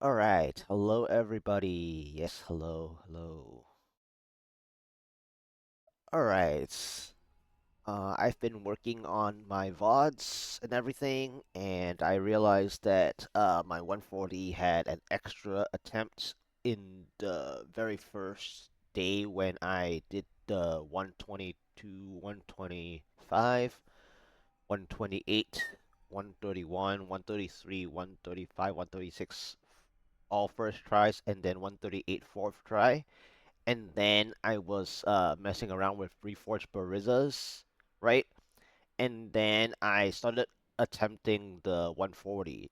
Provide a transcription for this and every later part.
All right. Hello, everybody. Yes, hello, hello. All right. I've been working on my VODs and everything, and I realized that my 140 had an extra attempt in the very first day when I did the 122, 125, 128, 131, 133, 135, 136, all first tries, and then 138 fourth try. And then I was messing around with reforged Burizas, right? And then I started attempting the 140.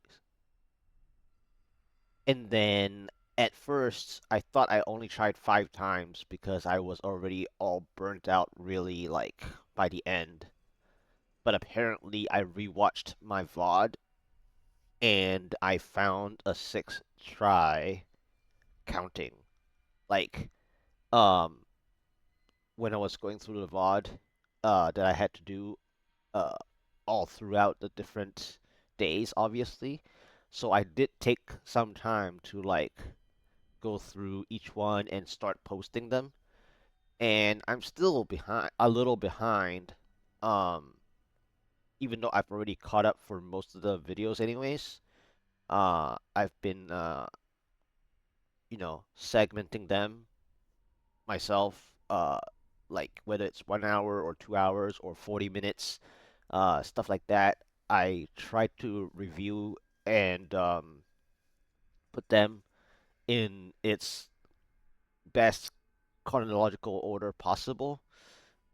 And then at first, I thought I only tried 5 times because I was already all burnt out really like by the end. But apparently, I rewatched my VOD and I found a sixth try counting. Like, um, when I was going through the VOD that I had to do uh, all throughout the different days, obviously. So I did take some time to like go through each one and start posting them. And I'm still behind, a little behind, um, even though I've already caught up for most of the videos, anyways. I've been, segmenting them myself, like whether it's 1 hour or 2 hours or 40 minutes, stuff like that. I try to review and put them in its best chronological order possible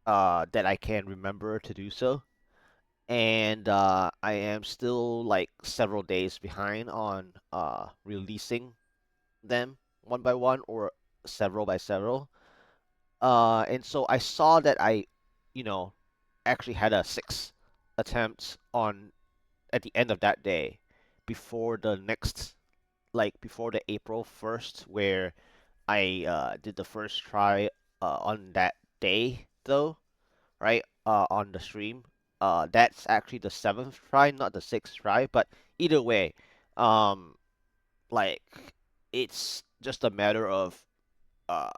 that I can remember to do so. And I am still like several days behind on releasing them one by one or several by several. And so I saw that you know, actually had a six attempts on at the end of that day before the next, like before the April 1st, where I did the first try on that day, though, right? On the stream. That's actually the seventh try, not the sixth try, but either way, um, like it's just a matter of uh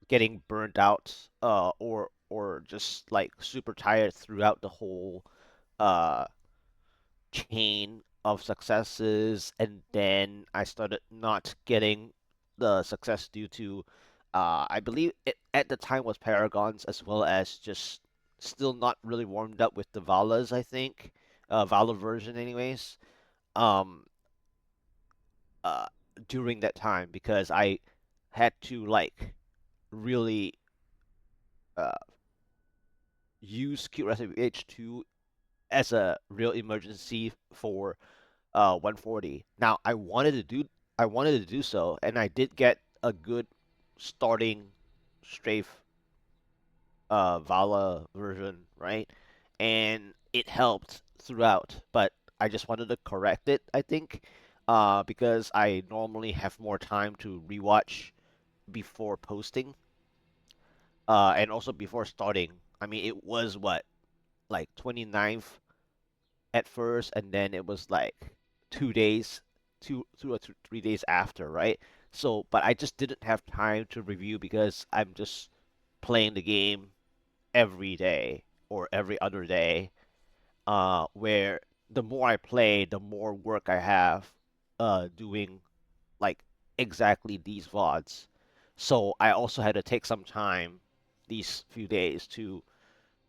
getting burnt out or just like super tired throughout the whole uh chain of successes, and then I started not getting the success due to I believe it at the time was Paragons, as well as just still not really warmed up with the Valas, I think. Vala version anyways. Um uh During that time, because I had to like really uh use Cute Recipe H2 as a real emergency for 140. Now I wanted to do so, and I did get a good starting strafe Vala version, right? And it helped throughout, but I just wanted to correct it, I think, because I normally have more time to rewatch before posting, and also before starting. I mean, it was what, like 29th at first, and then it was like 2 days, 3 days after, right? So, but I just didn't have time to review because I'm just playing the game every day or every other day. Where the more I play, the more work I have, doing like exactly these VODs. So I also had to take some time these few days to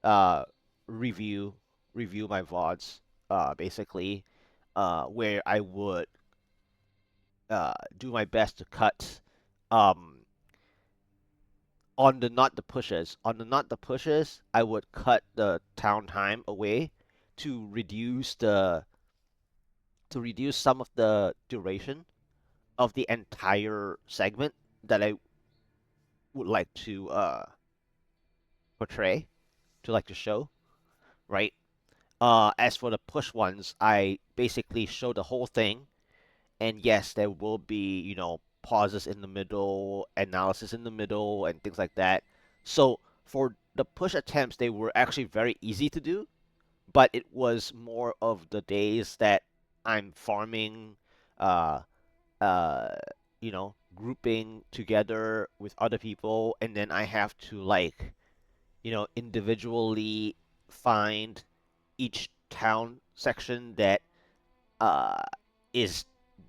uh, review my VODs, basically, where I would do my best to cut um, on the not the pushes. On the not the pushes, I would cut the town time away to reduce some of the duration of the entire segment that I would like to portray, to like to show, right? As for the push ones, I basically show the whole thing. And yes, there will be, pauses in the middle, analysis in the middle, and things like that. So for the push attempts, they were actually very easy to do, but it was more of the days that I'm farming uh, uh, grouping together with other people, and then I have to like, individually find each town section that uh, is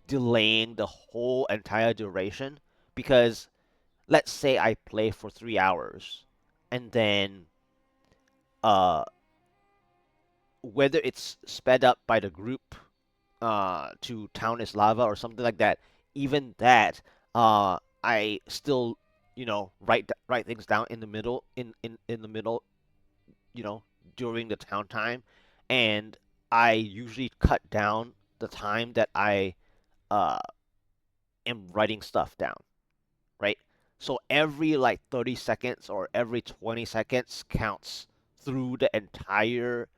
delaying the whole entire duration. Because let's say I play for 3 hours, and then uh, whether it's sped up by the group to town is lava or something like that, even that I still write things down in the middle in the middle, you know during the town time, and I usually cut down the time that I uh, am writing stuff down, right? So every like 30 seconds or every 20 seconds counts through the entire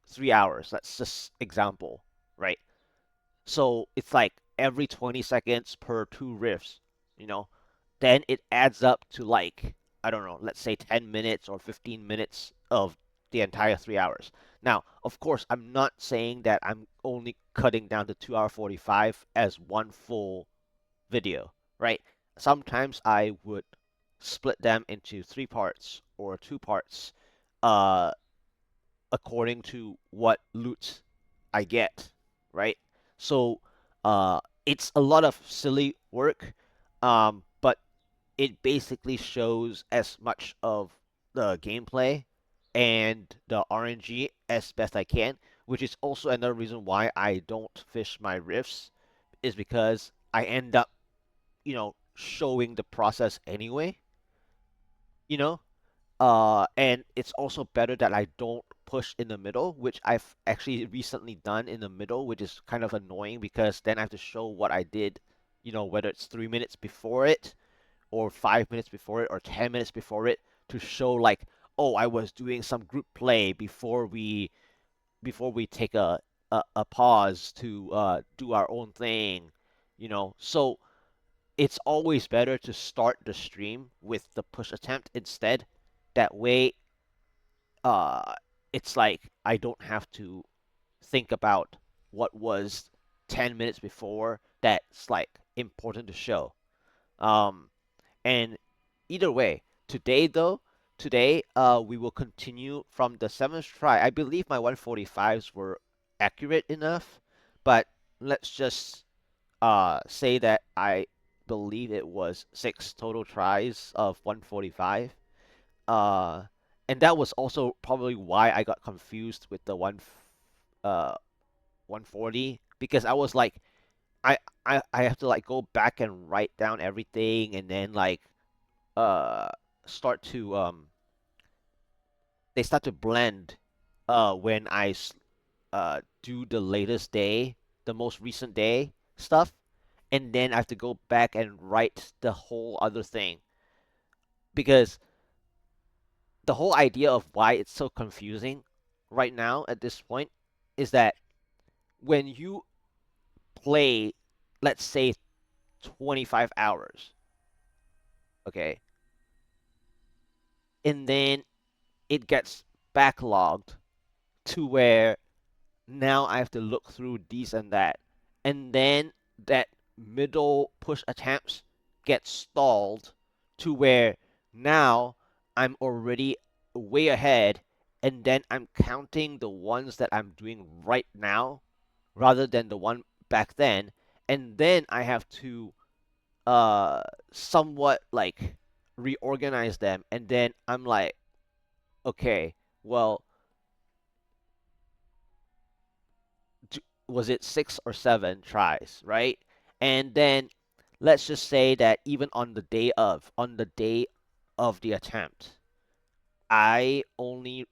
3 hours. That's just example, right? So it's like every 20 seconds per two riffs, you know. Then it adds up to like, I don't know, let's say 10 minutes or 15 minutes of the entire 3 hours. Now, of course, I'm not saying that I'm only cutting down to 2 hour 45 as one full video, right? Sometimes I would split them into three parts or two parts, uh, according to what loot I get, right? So it's a lot of silly work, but it basically shows as much of the gameplay and the RNG as best I can, which is also another reason why I don't fish my rifts, is because I end up, showing the process anyway, you know? And it's also better that I don't push in the middle, which I've actually recently done in the middle, which is kind of annoying because then I have to show what I did, whether it's 3 minutes before it, or 5 minutes before it, or 10 minutes before it, to show like, oh, I was doing some group play before we take a pause to do our own thing. So it's always better to start the stream with the push attempt instead. That way, uh, it's like I don't have to think about what was 10 minutes before that's like important to show. Um, and either way, today we will continue from the seventh try. I believe my 145s were accurate enough, but let's just say that I believe it was six total tries of 145. Uh, and that was also probably why I got confused with the 140, because I was like, I have to like go back and write down everything, and then like uh start to they start to blend when I do the latest day, the most recent day stuff, and then I have to go back and write the whole other thing, because the whole idea of why it's so confusing right now at this point is that when you play, let's say, 25 hours, okay, and then it gets backlogged to where now I have to look through these and that, and then that middle push attempts get stalled to where now I'm already way ahead, and then I'm counting the ones that I'm doing right now rather than the one back then, and then I have to uh somewhat like reorganize them, and then I'm like, okay, well, was it 6 or 7 tries, right? And then let's just say that even on the day of the attempt, I only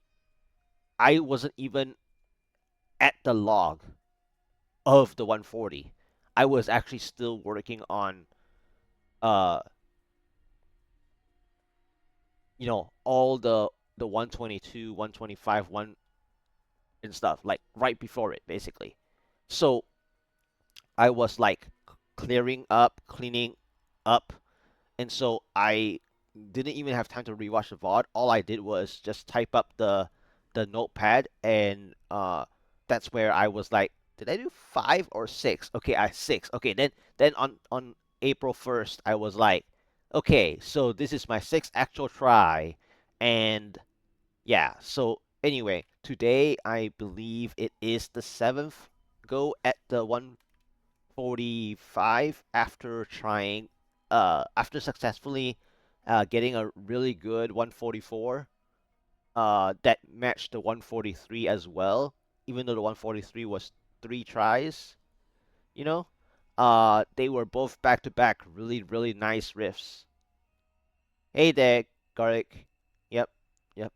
I wasn't even at the log of the 140. I was actually still working on uh all the 122, 125, one and stuff, like right before it basically. So I was like clearing up, cleaning up, and so I didn't even have time to rewatch the VOD. All I did was just type up the notepad, and that's where I was like did I do 5 or 6? Okay, I 6. Okay, then on April 1st, I was like, okay, so this is my sixth actual try, and yeah. So anyway, today I believe it is the seventh go at the 145 after trying, after successfully getting a really good 144 that matched the 143 as well, even though the 143 was 3 tries, you know? They were both back to back, really, really nice riffs. Hey there, Garlic. Yep, yep.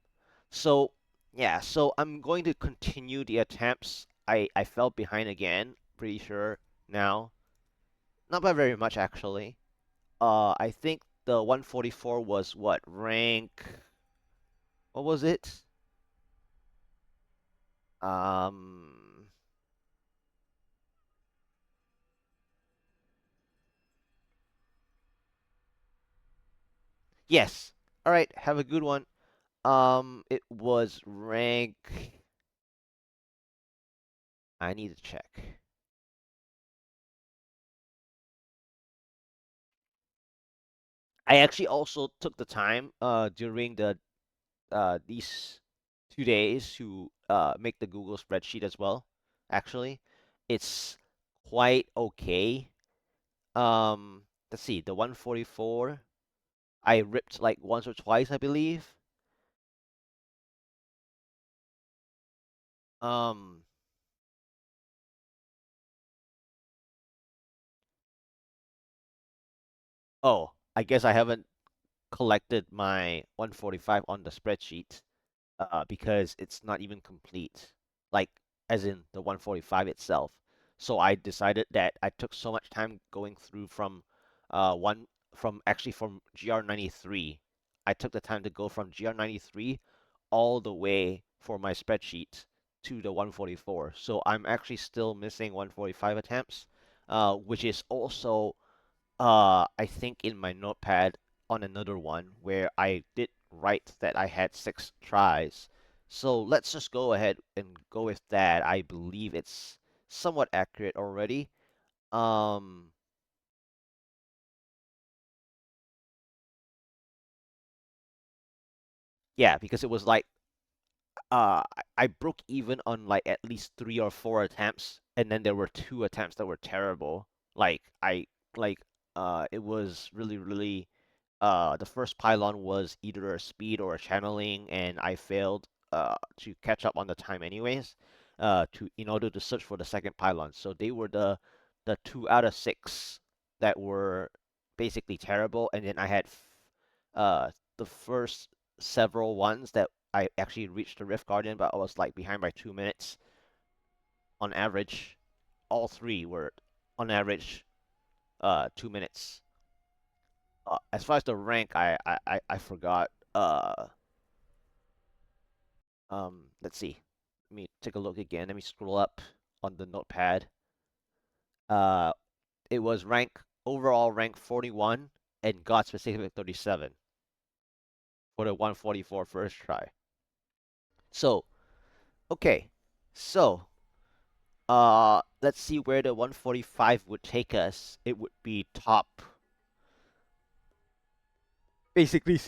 So, yeah, so I'm going to continue the attempts. I fell behind again, pretty sure now. Not by very much, actually. I think the 144 was what, rank, what was it? Um, yes. All right, have a good one. It was rank, I need to check. I actually also took the time during these 2 days to make the Google spreadsheet as well. Actually, it's quite okay. Let's see, the 144 I ripped like once or twice, I believe. Um, oh, I guess I haven't collected my 145 on the spreadsheet because it's not even complete, like as in the 145 itself. So I decided that I took so much time going through one from actually from GR93. I took the time to go from GR93 all the way for my spreadsheet to the 144. So I'm actually still missing 145 attempts, which is also I think in my notepad on another one where I did write that I had 6 tries. So let's just go ahead and go with that. I believe it's somewhat accurate already. Um, yeah, because it was like I broke even on like at least 3 or 4 attempts, and then there were 2 attempts that were terrible. Like it was really really the first pylon was either a speed or a channeling, and I failed to catch up on the time anyways, to in order to search for the second pylon. So they were the 2 out of 6 that were basically terrible, and then I had the first several ones that I actually reached the Rift Guardian, but I was like behind by 2 minutes on average. All three were on average 2 minutes. As far as the rank, I forgot. Let's see. Let me take a look again. Let me scroll up on the notepad. Uh, it was rank overall rank 41 and God specific 37 for the 144 first try. So okay, so let's see where the 145 would take us. It would be basically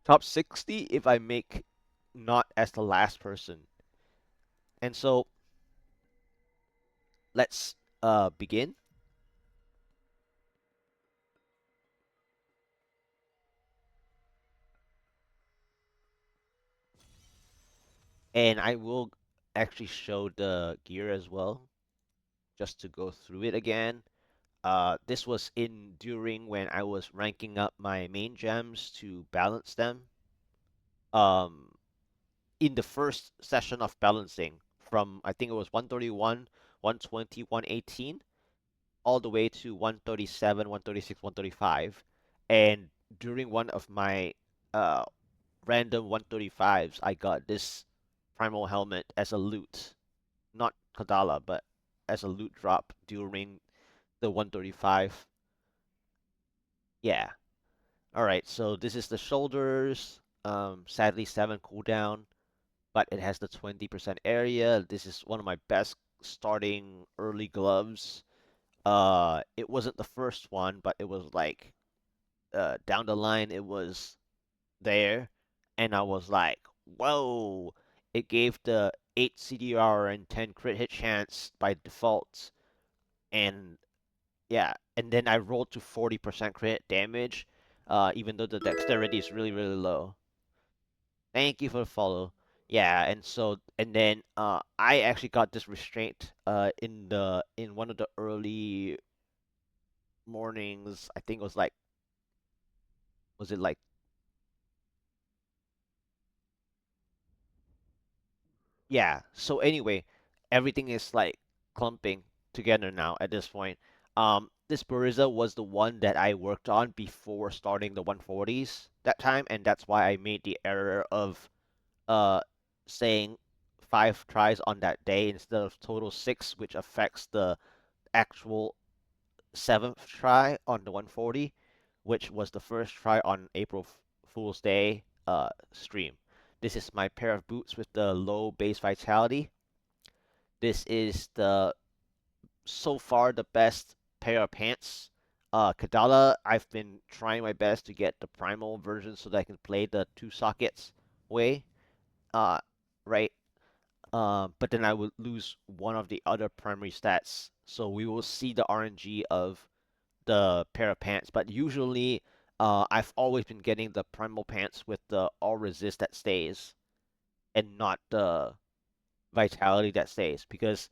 top 60 if I make not as the last person. And so let's begin. And I will actually show the gear as well, just to go through it again. This was in during when I was ranking up my main gems to balance them. Um, in the first session of balancing, from I think it was 131, 120, 118, all the way to 137, 136, 135. And during one of my uh, random 135s, I got this primal helmet as a loot, not Kadala, but as a loot drop during the 135. Yeah. All right. So this is the shoulders. Sadly 7 cooldown, but it has the 20% area. This is one of my best starting early gloves. It wasn't the first one, but it was like down the line it was there, and I was like, whoa! It gave the 8 CDR and 10 crit hit chance by default, and yeah, and then I rolled to 40% crit damage, even though the dexterity is really really low. Thank you for the follow. Yeah, and so and then I actually got this restraint in one of the early mornings. I think it was like was it like yeah. So anyway, everything is like clumping together now at this point. This Buriza was the one that I worked on before starting the 140s that time, and that's why I made the error of uh saying 5 tries on that day instead of total 6, which affects the actual seventh try on the 140, which was the first try on April Fool's Day stream. This is my pair of boots with the low base vitality. This is the so far the best pair of pants. Kadala, I've been trying my best to get the primal version so that I can play the 2 sockets way. Uh, right. But then I would lose one of the other primary stats. So we will see the RNG of the pair of pants. But usually, I've always been getting the primal pants with the all resist that stays and not the vitality that stays. Because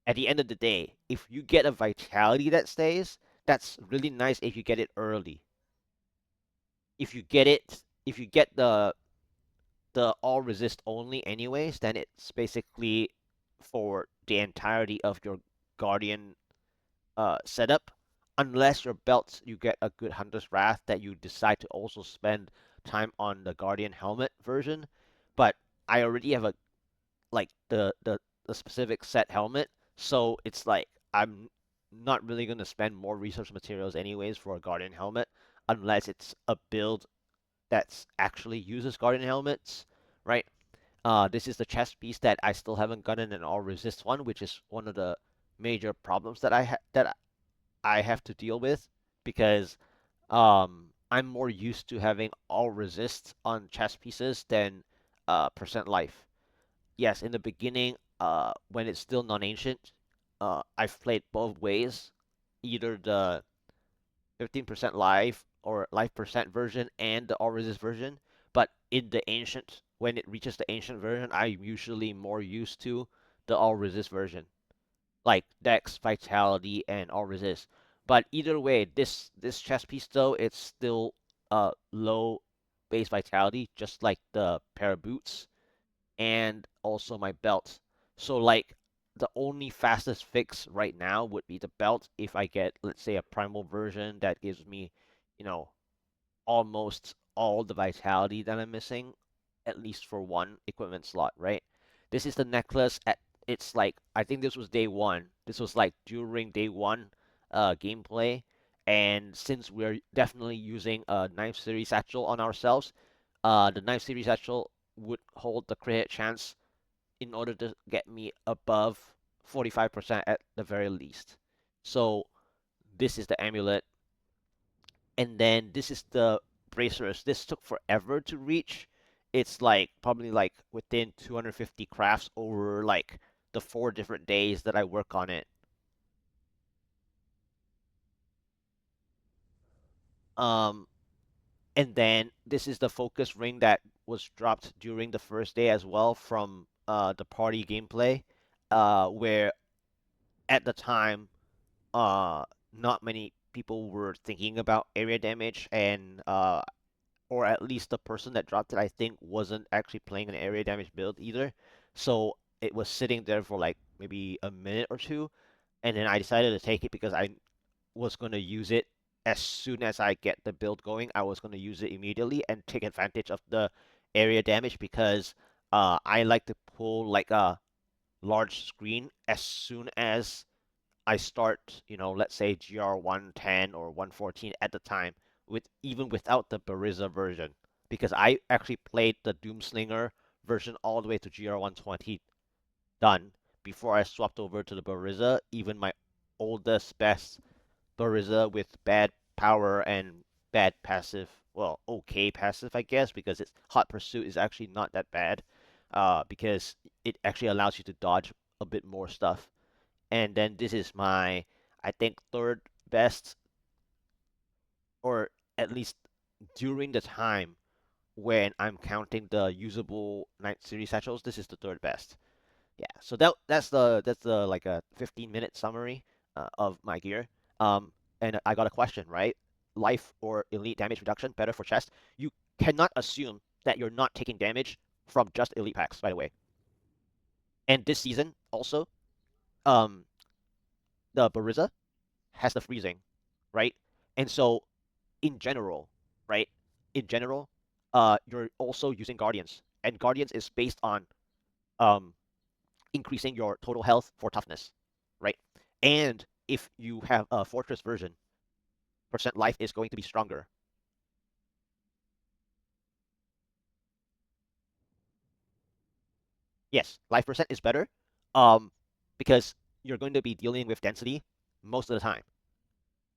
at the end of the day, if you get a vitality that stays, that's really nice if you get it early. If you get the all resist only anyways, then it's basically for the entirety of your guardian setup, unless your belts you get a good Hunter's Wrath that you decide to also spend time on the Guardian helmet version. But I already have a like the specific set helmet, so it's like I'm not really gonna spend more resource materials anyways for a Guardian helmet unless it's a build that's actually uses Guardian helmets, right? This is the chest piece that I still haven't gotten an all resist one, which is one of the major problems that I have to deal with because I'm more used to having all resist on chess pieces than percent life. Yes, in the beginning, when it's still non-ancient, I've played both ways, either the 15% life or life percent version and the all resist version. But in the ancient, when it reaches the ancient version, I'm usually more used to the all resist version like Dex, Vitality, and all resist. But either way, this chess piece though, it's still low base vitality, just like the pair of boots and also my belt. So like the only fastest fix right now would be the belt if I get let's say a primal version that gives me, you know, almost all the vitality that I'm missing, at least for one equipment slot, right? This is the necklace at it's like I think this was day one. This was like during day one gameplay. And since we're definitely using a knife series satchel on ourselves, the knife series satchel would hold the crit chance in order to get me above 45% at the very least. So this is the amulet and then this is the bracers. This took forever to reach. It's like probably like within 250 crafts over like the 4 different days that I work on it. Um, and then this is the focus ring that was dropped during the first day as well from the party gameplay, where at the time uh not many people were thinking about area damage and or at least the person that dropped it, I think, wasn't actually playing an area damage build either. So it was sitting there for like maybe a minute or two, and then I decided to take it because I was going to use it as soon as I get the build going. I was going to use it immediately and take advantage of the area damage because I like to pull like a large screen as soon as I start, let's say GR 110 or 114 at the time, with even without the Buriza version, because I actually played the Doomslinger version all the way to GR 120 done before I swapped over to the Buriza, even my oldest, best Buriza with bad power and bad passive, well, okay passive, I guess, because its Hot Pursuit is actually not that bad, because it actually allows you to dodge a bit more stuff. And then this is my, I think, third best, or at least during the time when I'm counting the usable Night Series satchels, this is the third best. Yeah, so that's the like a 15-minute summary of my gear. Um, and I got a question, right? Life or elite damage reduction better for chest? You cannot assume that you're not taking damage from just elite packs, by the way. And this season also, um, the Buriza has the freezing, right? And so in general, right? In general, you're also using Guardians, and Guardians is based on um increasing your total health for toughness, right? And if you have a Fortress version, percent life is going to be stronger. Yes, life percent is better, um, because you're going to be dealing with density most of the time.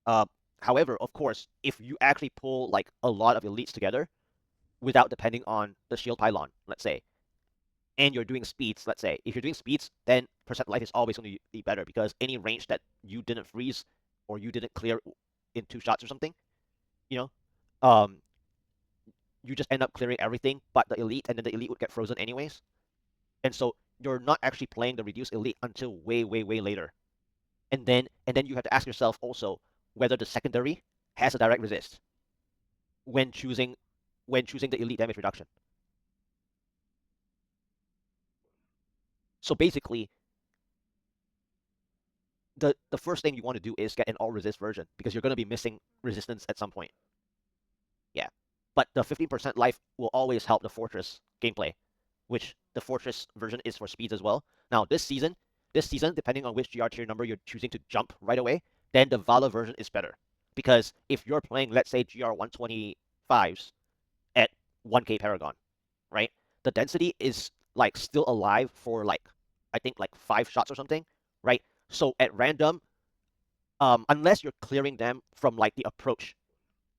Uh, However, of course, if you actually pull like a lot of elites together without depending on the shield pylon, let's say, and you're doing speeds, let's say, if you're doing speeds, then percent life is always going to be better because any range that you didn't freeze or you didn't clear in 2 shots or something, you know, um, you just end up clearing everything but the elite, and then the elite would get frozen anyways. And so you're not actually playing the reduced elite until way, way, way later. And then you have to ask yourself also whether the secondary has a direct resist when choosing the elite damage reduction. So basically, the first thing you want to do is get an all resist version because you're going to be missing resistance at some point. Yeah. But the 15% life will always help the Fortress gameplay, which the Fortress version is for speeds as well. Now, this season, depending on which GR tier number you're choosing to jump right away, then the Vala version is better. Because if you're playing, let's say, GR 125s at 1k Paragon, right? The density is like still alive for like, I think like 5 shots or something, right? So at random, unless you're clearing them from like the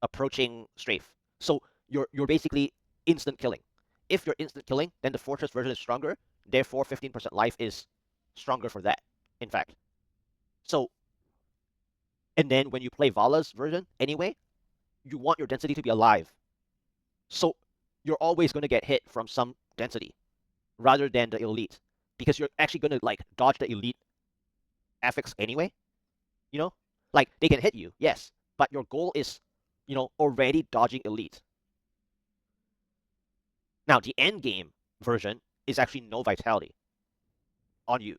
approaching strafe. So you're basically instant killing. If you're instant killing, then the Fortress version is stronger. Therefore, 15% life is stronger for that, in fact. So, and then when you play Vala's version, anyway, you want your density to be alive. So you're always going to get hit from some density rather than the elite. Because you're actually going to like dodge the elite affix anyway, you know? Like they can hit you, yes, but your goal is, already dodging elite. Now, the end game version is actually no vitality on you.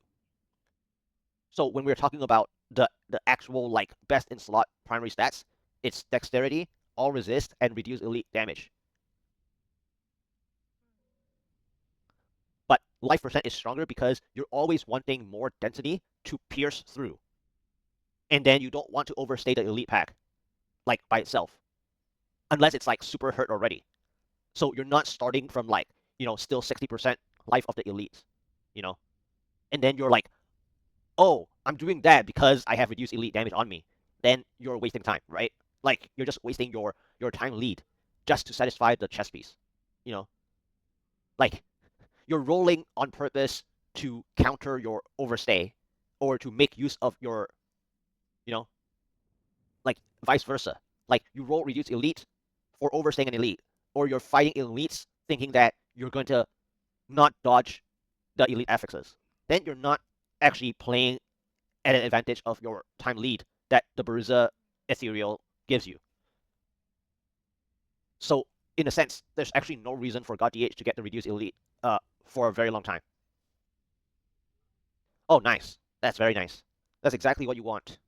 So when we're talking about the actual like best in slot primary stats, it's dexterity, all resist, and reduce elite damage. But life percent is stronger because you're always wanting more density to pierce through. And then you don't want to overstay the elite pack, like by itself, unless it's like super hurt already. So you're not starting from like, still 60% life of the elite, you know? And then you're like, oh, I'm doing that because I have reduced elite damage on me, then you're wasting time, right? Like you're just wasting your time lead just to satisfy the chess piece, you know? Like you're rolling on purpose to counter your overstay or to make use of your, you know, like vice versa. Like you roll reduce elite for overstaying an elite, or you're fighting elites thinking that you're going to not dodge the elite affixes. Then you're not actually playing at an advantage of your time lead that the Buriza Ethereal gives you. So, in a sense, there's actually no reason for God DH to get the reduced elite for a very long time. Oh, nice. That's very nice. That's exactly what you want.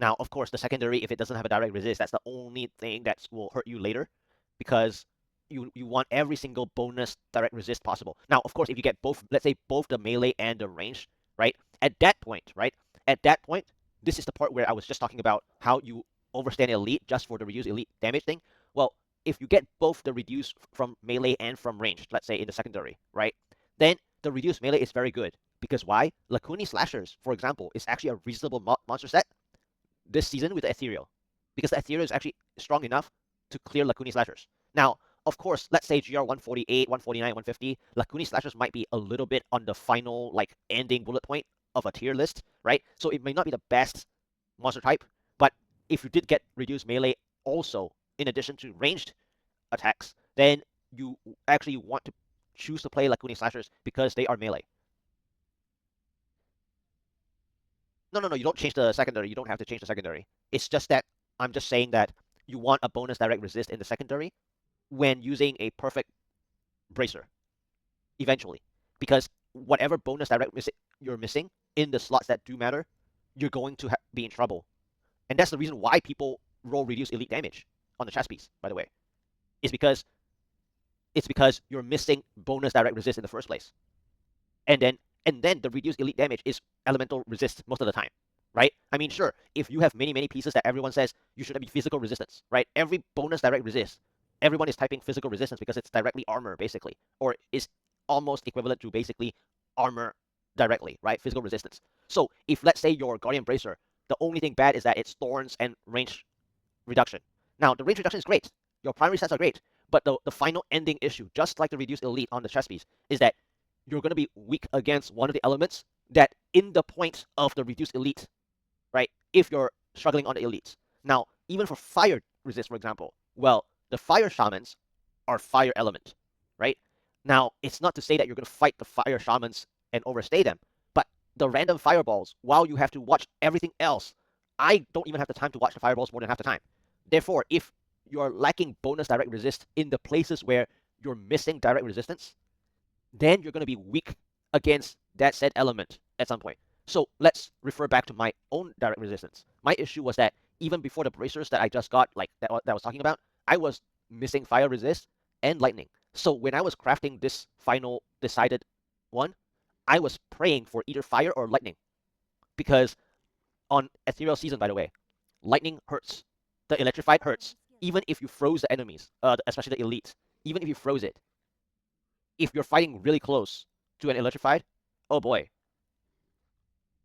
Now, of course, the secondary, if it doesn't have a direct resist, that's the only thing that will hurt you later because you want every single bonus direct resist possible. Now, of course, if you get both, let's say both the melee and the range, right? At that point, right? At that point, this is the part where I was just talking about how you overstand elite just for the reduced elite damage thing. Well, if you get both the reduce from melee and from range, let's say in the secondary, right? Then the reduced melee is very good Because why? Lacuni Slashers, for example, is actually a reasonable monster set this season with the Ethereal. Because the Ethereal is actually strong enough to clear Lacuni Slashers. Now, of course, let's say GR 148, 149, 150, Lacuni Slashers might be a little bit on the final, like, ending bullet point of a tier list, right? So it may not be the best monster type, but if you did get reduced melee also, in addition to ranged attacks, then you actually want to choose to play Lacuni Slashers because they are melee. No, no, no, you don't change the secondary. You don't have to change the secondary. It's just that I'm just saying that you want a bonus direct resist in the secondary when using a perfect bracer eventually. Because whatever bonus direct you're missing in the slots that do matter, you're going to be in trouble. And that's the reason why people roll reduced elite damage on the chess piece, by the way. It's because you're missing bonus direct resist in the first place. And then the reduced elite damage is elemental resist most of the time, right? I mean, sure, if you have many pieces that everyone says you should be physical resistance, right? Every bonus direct resist, everyone is typing physical resistance because it's directly armor, basically, or is almost equivalent to basically armor directly, right? Physical resistance. So if, let's say, your Guardian Bracer, the only thing bad is that it's thorns and range reduction. Now, the range reduction is great. Your primary sets are great. But the final ending issue, just like the reduced elite on the chess piece, is that you're going to be weak against one of the elements that in the point of the reduced elite, right? If you're struggling on the elites. Now, even for fire resist, for example, well, the fire shamans are fire element, right? Now, it's not to say that you're going to fight the fire shamans and overstay them, but the random fireballs, while you have to watch everything else, I don't even have the time to watch the fireballs more than half the time. Therefore, if you're lacking bonus direct resist in the places where you're missing direct resistance, then you're going to be weak against that said element at some point. So let's refer back to my own direct resistance. My issue was that even before the bracers that I just got, like that I was talking about, I was missing fire resist and lightning. So when I was crafting this final decided one, I was praying for either fire or lightning. Because on Ethereal Season, by the way, lightning hurts. The electrified hurts. Even if you froze the enemies, especially the elites, even if you froze it, if you're fighting really close to an electrified, oh boy.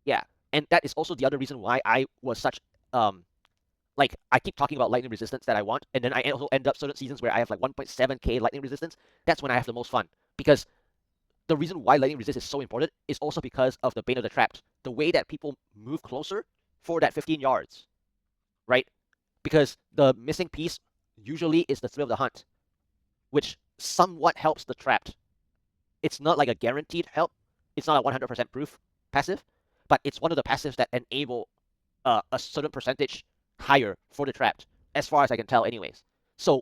Yeah. And that is also the other reason why I was such like I keep talking about lightning resistance that I want, and then I also end up certain seasons where I have like 1.7k lightning resistance. That's when I have the most fun. Because the reason why lightning resist is so important is also because of the Bane of the Trapped. The way that people move closer for that 15 yards, right? Because the missing piece usually is the Thrill of the Hunt, which somewhat helps the Trapped. It's not like a guaranteed help. It's not a 100% proof passive, but it's one of the passives that enable a certain percentage higher for the Trapped, as far as I can tell anyways. So,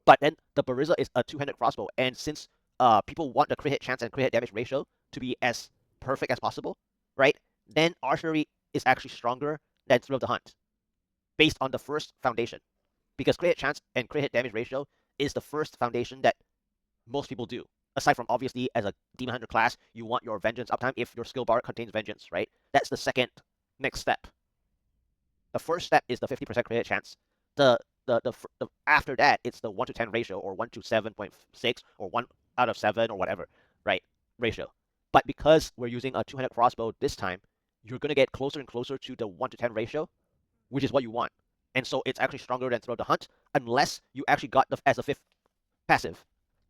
but then the Buriza is a two-handed crossbow, and since people want the crit hit chance and crit hit damage ratio to be as perfect as possible, right? Then archery is actually stronger than Thrill of the Hunt, based on the first foundation. Because crit hit chance and crit hit damage ratio is the first foundation that most people do. Aside from obviously as a Demon Hunter class, you want your Vengeance uptime if your skill bar contains Vengeance, right? That's the second next step. The first step is the 50% crit hit chance. The after that it's the 1 to 10 ratio or 1 to 7.6 or 1 out of 7 or whatever, right? Ratio. But because we're using a two-handed crossbow this time, you're gonna get closer and closer to the 1 to 10 ratio, which is what you want. And so it's actually stronger than Throw the Hunt, unless you actually got the as a fifth passive.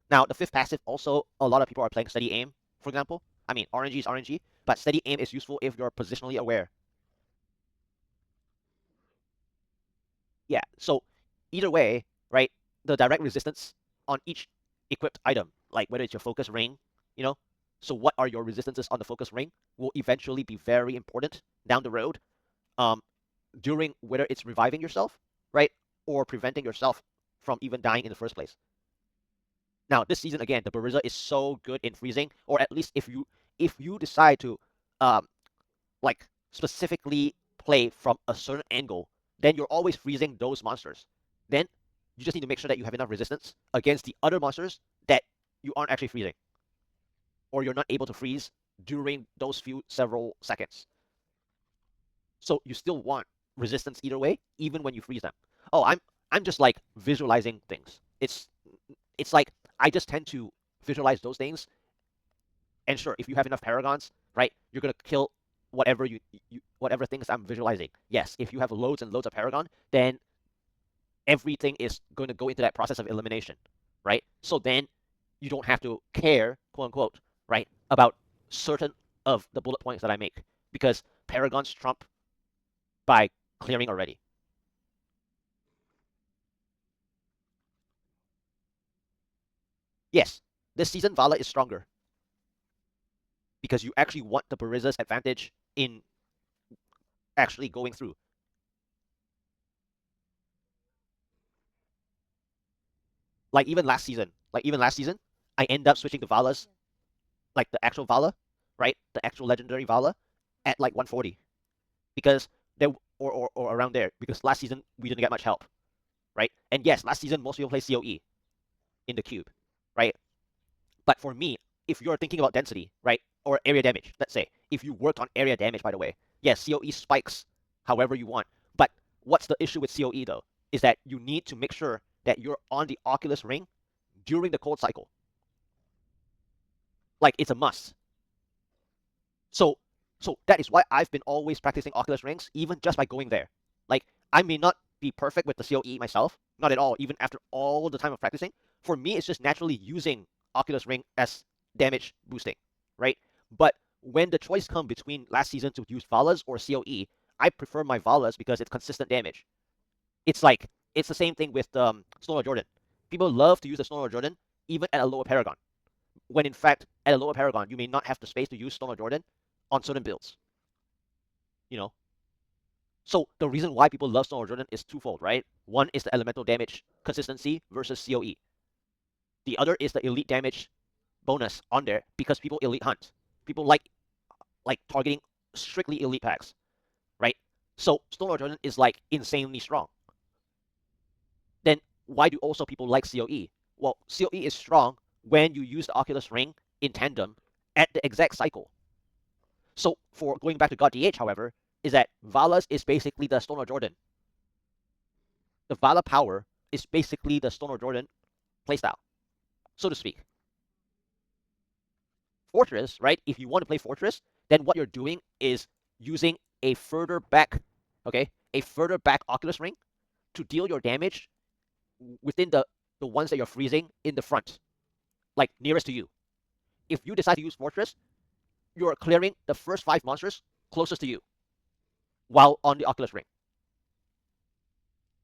Now, the fifth passive also, a lot of people are playing Steady Aim, for example. I mean, RNG is RNG, but Steady Aim is useful if you're positionally aware. Yeah, so either way, right, the direct resistance on each equipped item, like whether it's your focus ring, you know, so what are your resistances on the focus ring will eventually be very important down the road, um, during whether it's reviving yourself, right, or preventing yourself from even dying in the first place. Now, this season again, the Buriza is so good in freezing, or at least if you decide to um like specifically play from a certain angle, then you're always freezing those monsters. Then you just need to make sure that you have enough resistance against the other monsters that you aren't actually freezing, or you're not able to freeze during those few several seconds. So you still want resistance either way, even when you freeze them. Oh, I'm just like visualizing things. It's like I just tend to visualize those things. And sure, if you have enough paragons right? You're gonna kill whatever whatever things I'm visualizing. Yes, if you have loads and loads of Paragon, then everything is going to go into that process of elimination, right? So then you don't have to care, quote unquote, right, about certain of the bullet points that I make because Paragons trump by clearing already. Yes, this season Vala is stronger because you actually want the Buriza's advantage in actually going through. Like even last season, I end up switching to Vala's, like the actual Vala, right? The actual legendary Vala at like 140 because there or around there because last season we didn't get much help, right? And yes, last season most people play COE in the cube, right? But for me, if you're thinking about density, right, or area damage, let's say, if you worked on area damage, by the way, yes, COE spikes however you want. But what's the issue with COE though? Is that you need to make sure that you're on the Oculus ring during the cold cycle. Like it's a must. So so that is why I've been always practicing Oculus rings, even just by going there. Like I may not be perfect with the COE myself, not at all, even after all the time of practicing. For me, it's just naturally using Oculus ring as damage boosting, right? But when the choice comes between last season to use Valas or COE, I prefer my Valas because it's consistent damage. It's like it's the same thing with Snow Jordan. People love to use the Snow Jordan even at a lower Paragon when in fact at a lower Paragon you may not have the space to use Stone or Jordan on certain builds. You know, so the reason why people love Stone or Jordan is twofold, right? One is the elemental damage consistency versus COE. The other is the elite damage bonus on there because people elite hunt. People like targeting strictly elite packs, right? So Stone or Jordan is like insanely strong. Then why do also people like COE? Well, COE is strong when you use the Oculus Ring in tandem at the exact cycle. So for going back to God DH, however, is that Vala's is basically the Stoner Jordan. The Vala power is basically the Stoner Jordan playstyle, so to speak. Fortress, right? If you want to play Fortress, then what you're doing is using a further back, okay, a further back Oculus Ring to deal your damage within the ones that you're freezing in the front, like nearest to you. If you decide to use Fortress, you're clearing the first 5 monsters closest to you while on the Oculus Ring,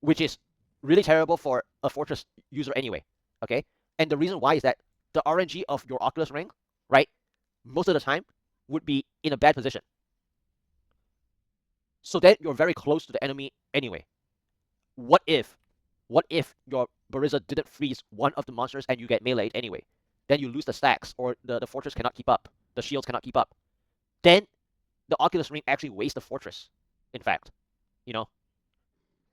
which is really terrible for a Fortress user anyway. Okay, and the reason why is that the RNG of your Oculus Ring, right, most of the time would be in a bad position. So then you're very close to the enemy anyway. What if, what if your Buriza didn't freeze one of the monsters and you get meleeed anyway? Then you lose the stacks or the Fortress cannot keep up. The shields cannot keep up. Then the Oculus Ring actually wastes the Fortress, in fact. You know,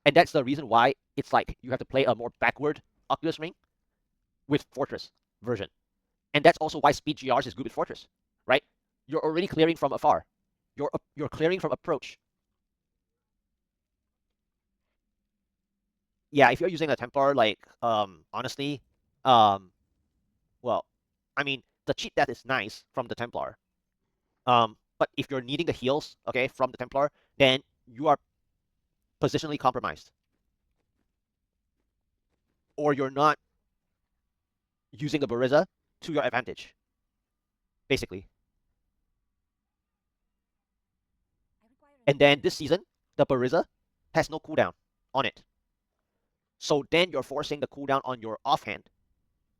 and that's the reason why it's like you have to play a more backward Oculus Ring with Fortress version. And that's also why Speed GRs is good with Fortress, right? You're already clearing from afar. You're clearing from approach. Yeah, if you're using a Templar, like honestly, um, well, I mean the cheat death is nice from the Templar. But if you're needing the heals, okay, from the Templar, then you are positionally compromised, or you're not using the Buriza to your advantage, basically. And then this season, the Buriza has no cooldown on it. So then you're forcing the cooldown on your offhand,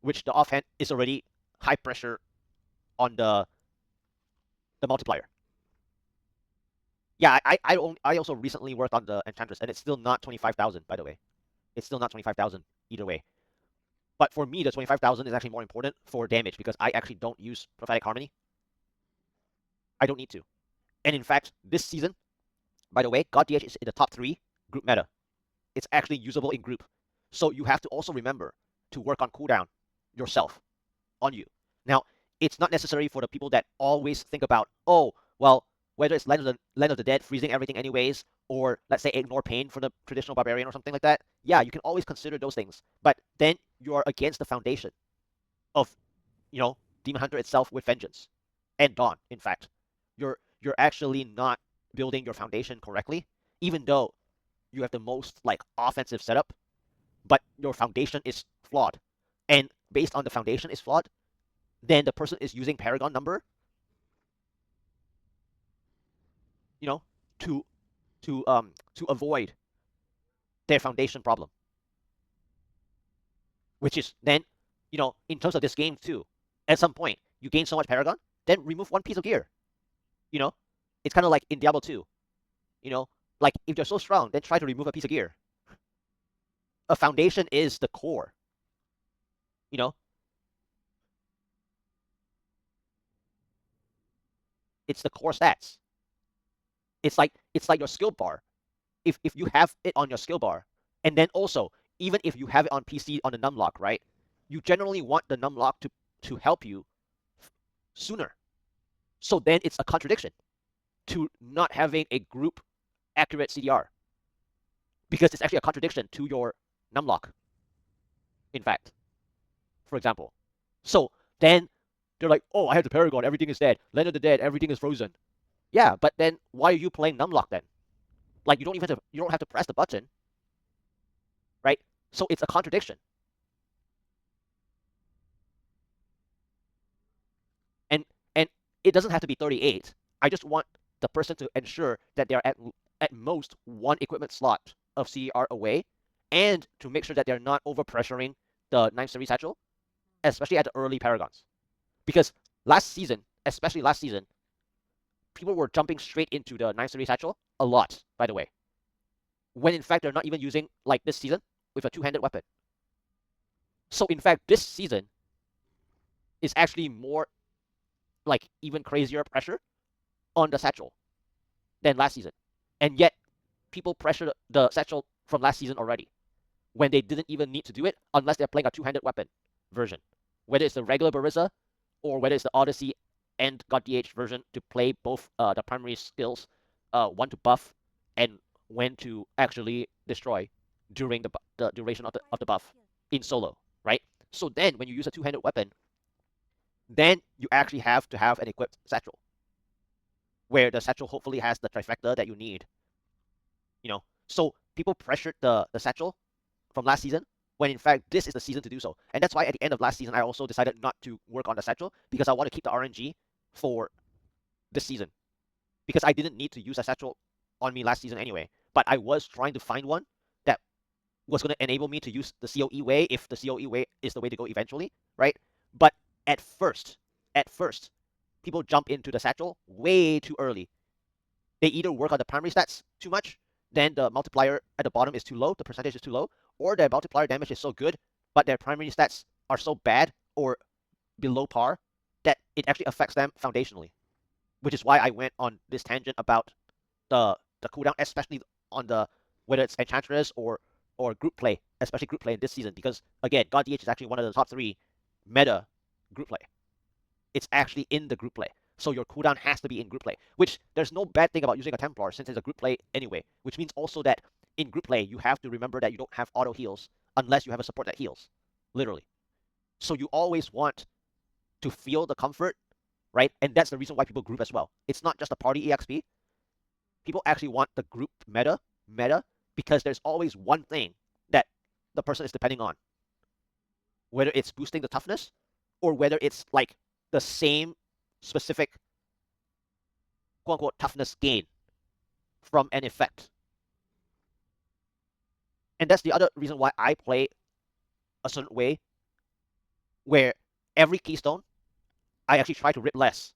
which the offhand is already high pressure on the multiplier. Yeah, I also recently worked on the Enchantress, and it's still not 25,000, by the way. It's still not 25,000 either way. But for me, the 25,000 is actually more important for damage because I actually don't use Prophetic Harmony. I don't need to. And in fact, this season, by the way, God DH is in the top 3 group meta. It's actually usable in group. So you have to also remember to work on cooldown yourself on you. Now, it's not necessary for the people that always think about, oh, well, whether it's Land of the Dead freezing everything anyways, or let's say ignore pain for the traditional barbarian or something like that. Yeah, you can always consider those things. But then you're against the foundation of, Demon Hunter itself with Vengeance. And Dawn, in fact. you're actually not building your foundation correctly, even though you have the most like offensive setup, but your foundation is flawed. And based on the foundation is flawed, then the person is using Paragon number, you know, to to avoid their foundation problem, which is then, in terms of this game too, at some point you gain so much Paragon, then remove one piece of gear. You know, it's kind of like in Diablo 2. You know, like if you're so strong, then try to remove a piece of gear. A foundation is the core. You know, it's the core stats. It's like your skill bar. If you have it on your skill bar, and then also even if you have it on PC on the numlock, right? You generally want the numlock to help you sooner. So then it's a contradiction to not having a group accurate CDR because it's actually a contradiction to your numlock. In fact, for example, so then they're like, oh, I have the Paragon, everything is dead. Land of the Dead, everything is frozen. Yeah, but then why are you playing numlock then? Like you don't have to press the button, right? So it's a contradiction. And and it doesn't have to be 38. I just want the person to ensure that they're at most one equipment slot of CER away, and to make sure that they're not over pressuring the 9 series satchel, especially at the early Paragons. Because last season, especially last season, people were jumping straight into the 9 series satchel a lot, by the way. When in fact they're not even using, like this season, with a two-handed weapon. So in fact, this season is actually more like even crazier pressure on the satchel than last season. And yet people pressure the satchel from last season already when they didn't even need to do it unless they're playing a two-handed weapon version. Whether it's the regular Buriza or whether it's the Odyssey and GoD version to play both the primary skills, when to buff and when to actually destroy during the duration of the buff in solo, right? So then when you use a two-handed weapon, then you actually have to have an equipped satchel, where the satchel hopefully has the trifecta that you need. So people pressured the satchel from last season when in fact this is the season to do so. And that's why at the end of last season I also decided not to work on the satchel because I want to keep the RNG for this season. Because I didn't need to use a satchel on me last season anyway. But I was trying to find one that was going to enable me to use the COE way if the COE way is the way to go eventually, right? But at first, people jump into the satchel way too early. They either work on the primary stats too much, then the multiplier at the bottom is too low, the percentage is too low, or their multiplier damage is so good, but their primary stats are so bad or below par that it actually affects them foundationally. Which is why I went on this tangent about the cooldown, especially on the whether it's Enchantress or group play, especially group play in this season, because again, God DH is actually one of the top 3 meta group play. It's actually in the group play. So your cooldown has to be in group play, which there's no bad thing about using a Templar since it's a group play anyway, which means also that in group play, you have to remember that you don't have auto heals unless you have a support that heals, literally. So you always want to feel the comfort, right? And that's the reason why people group as well. It's not just a party EXP. People actually want the group meta, because there's always one thing that the person is depending on, whether it's boosting the toughness or whether it's like the same specific quote unquote toughness gain from an effect. And that's the other reason why I play a certain way, where every keystone I actually try to rip less,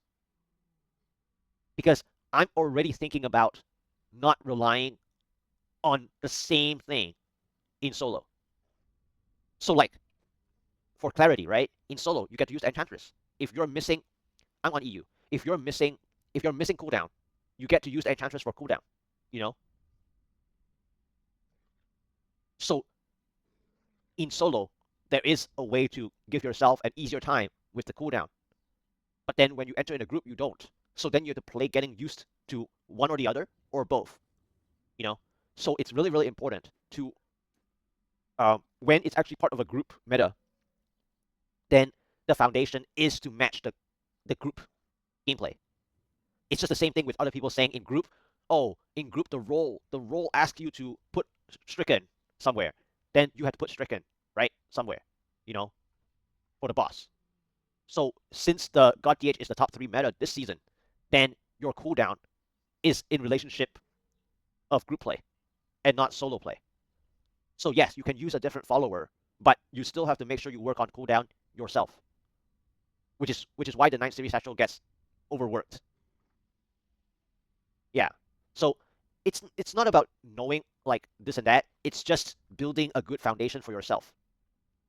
because I'm already thinking about not relying on the same thing in solo. So like for clarity, right? In solo, you get to use Enchantress. If you're missing, I'm on EU. If you're missing cooldown, you get to use Enchantress for cooldown. You know. So in solo, there is a way to give yourself an easier time with the cooldown. But then when you enter in a group, you don't. So then you have to play getting used to one or the other or both. You know. So it's really really important to when it's actually part of a group meta, then the foundation is to match the group gameplay. It's just the same thing with other people saying in group, oh, in group the role asks you to put stricken somewhere. Then you have to put stricken, right? Somewhere, you know, for the boss. So since the God DH is the top 3 meta this season, then your cooldown is in relationship of group play and not solo play. So yes, you can use a different follower, but you still have to make sure you work on cooldown yourself, which is why the 9 series satchel gets overworked. Yeah. So it's not about knowing like this and that. It's just building a good foundation for yourself.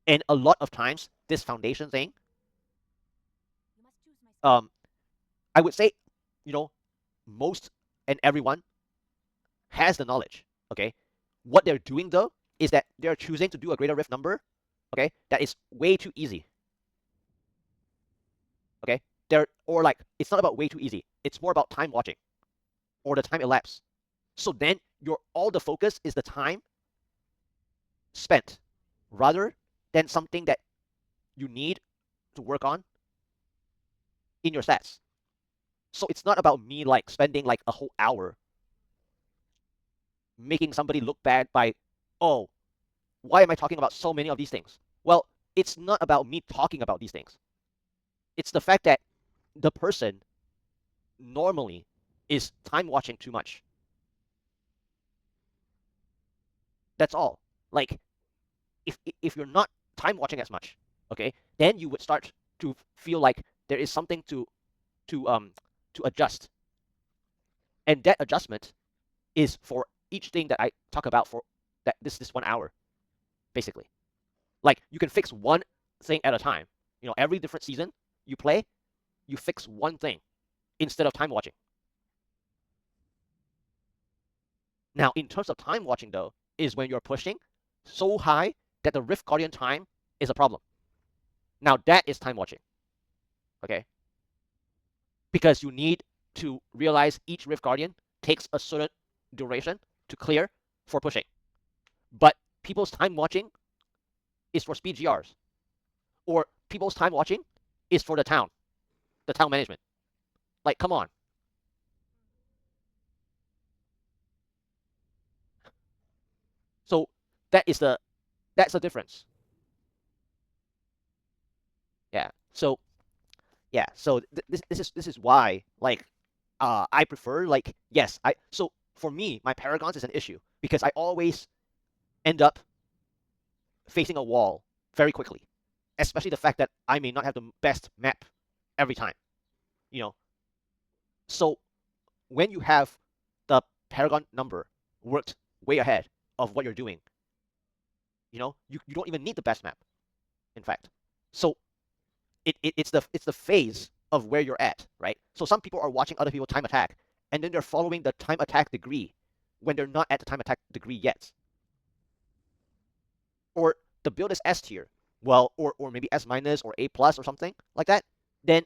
And a lot of times, this foundation thing, um, I would say, you know, most and everyone has the knowledge. Okay. What they're doing though is that they're choosing to do a greater rift number. Okay, that is way too easy. Okay, or like it's not about way too easy. It's more about time watching or the time elapsed. So then your all the focus is the time spent rather than something that you need to work on in your stats. So it's not about me like spending like a whole hour making somebody look bad by, oh, why am I talking about so many of these things? Well, it's not about me talking about these things. It's the fact that the person normally is time watching too much. That's all. Like if you're not time watching as much, okay, then you would start to feel like there is something to to adjust, and that adjustment is for each thing that I talk about for that this 1 hour, basically. Like you can fix one thing at a time. You know, every different season you play, you fix one thing instead of time watching. Now, in terms of time watching though, is when you're pushing so high that the Rift Guardian time is a problem. Now that is time watching. Okay? Because you need to realize each Rift Guardian takes a certain duration to clear for pushing. But people's time watching is for speed GRs. Or people's time watching is for the town management. Like, come on. So that is that's the difference. Yeah. So yeah. So this is why like I prefer like yes I so for me my paragons is an issue because I always end up facing a wall very quickly, especially the fact that I may not have the best map every time. You know, so when you have the paragon number worked way ahead of what you're doing, you don't even need the best map. In fact, so it's the phase of where you're at, right? So some people are watching other people time attack, and then they're following the time attack degree when they're not at the time attack degree yet. Or the build is S tier, well, or maybe S minus or A plus or something like that. Then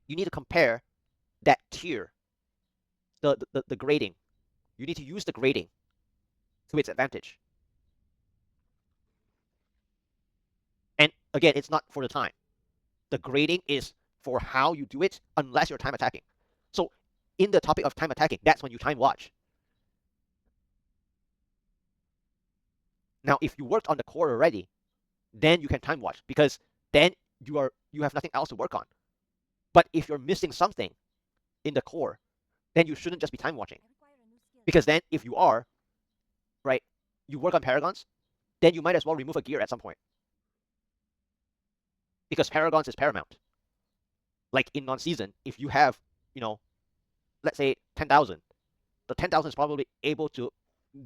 you need to compare that tier, the grading. You need to use the grading to its advantage. And again, it's not for the time. The grading is for how you do it unless you're time attacking. So in the topic of time attacking, that's when you time watch. Now, if you worked on the core already, then you can time watch because then you have nothing else to work on. But if you're missing something in the core, then you shouldn't just be time watching. Because then if you are, right, you work on paragons, then you might as well remove a gear at some point. Because paragons is paramount. Like in non-season, if you have, let's say 10,000, the 10,000 is probably able to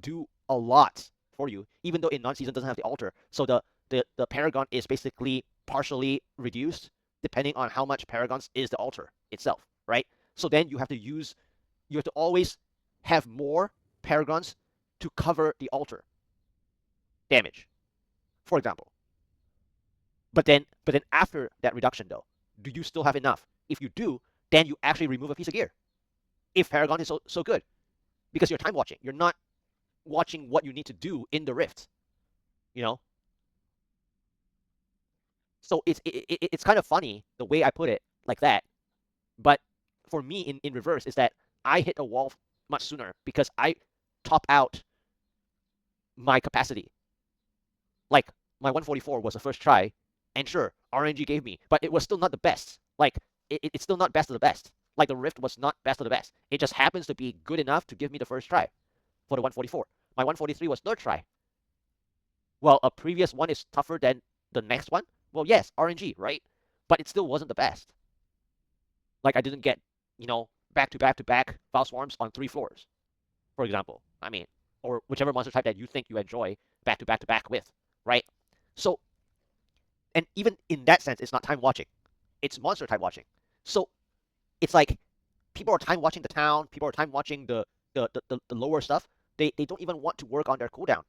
do a lot for you, even though in non-season doesn't have the altar. So the paragon is basically partially reduced depending on how much paragons is the altar itself, right? So then you have to always have more paragons to cover the altar damage, for example. But then after that reduction though, do you still have enough? If you do, then you actually remove a piece of gear. If paragon is so good, because you're time watching, you're not watching what you need to do in the rift, you know. So it's kind of funny the way I put it like that, but for me in reverse is that I hit a wall much sooner because I top out my capacity. Like my 144 was the first try, and sure, RNG gave me, but it was still not the best. Like it's still not best of the best. Like the Rift was not best of the best. It just happens to be good enough to give me the first try for the 144. My 143 was third try. Well, a previous one is tougher than the next one. Well, yes, RNG, right? But it still wasn't the best. Like I didn't get, back to back to back Foul Swarms on 3 floors, for example. I mean, or whichever monster type that you think you enjoy back to back with, right? So, and even in that sense, it's not time watching. It's monster time watching. So it's like people are time watching the town, people are time watching the lower stuff. They don't even want to work on their cooldown.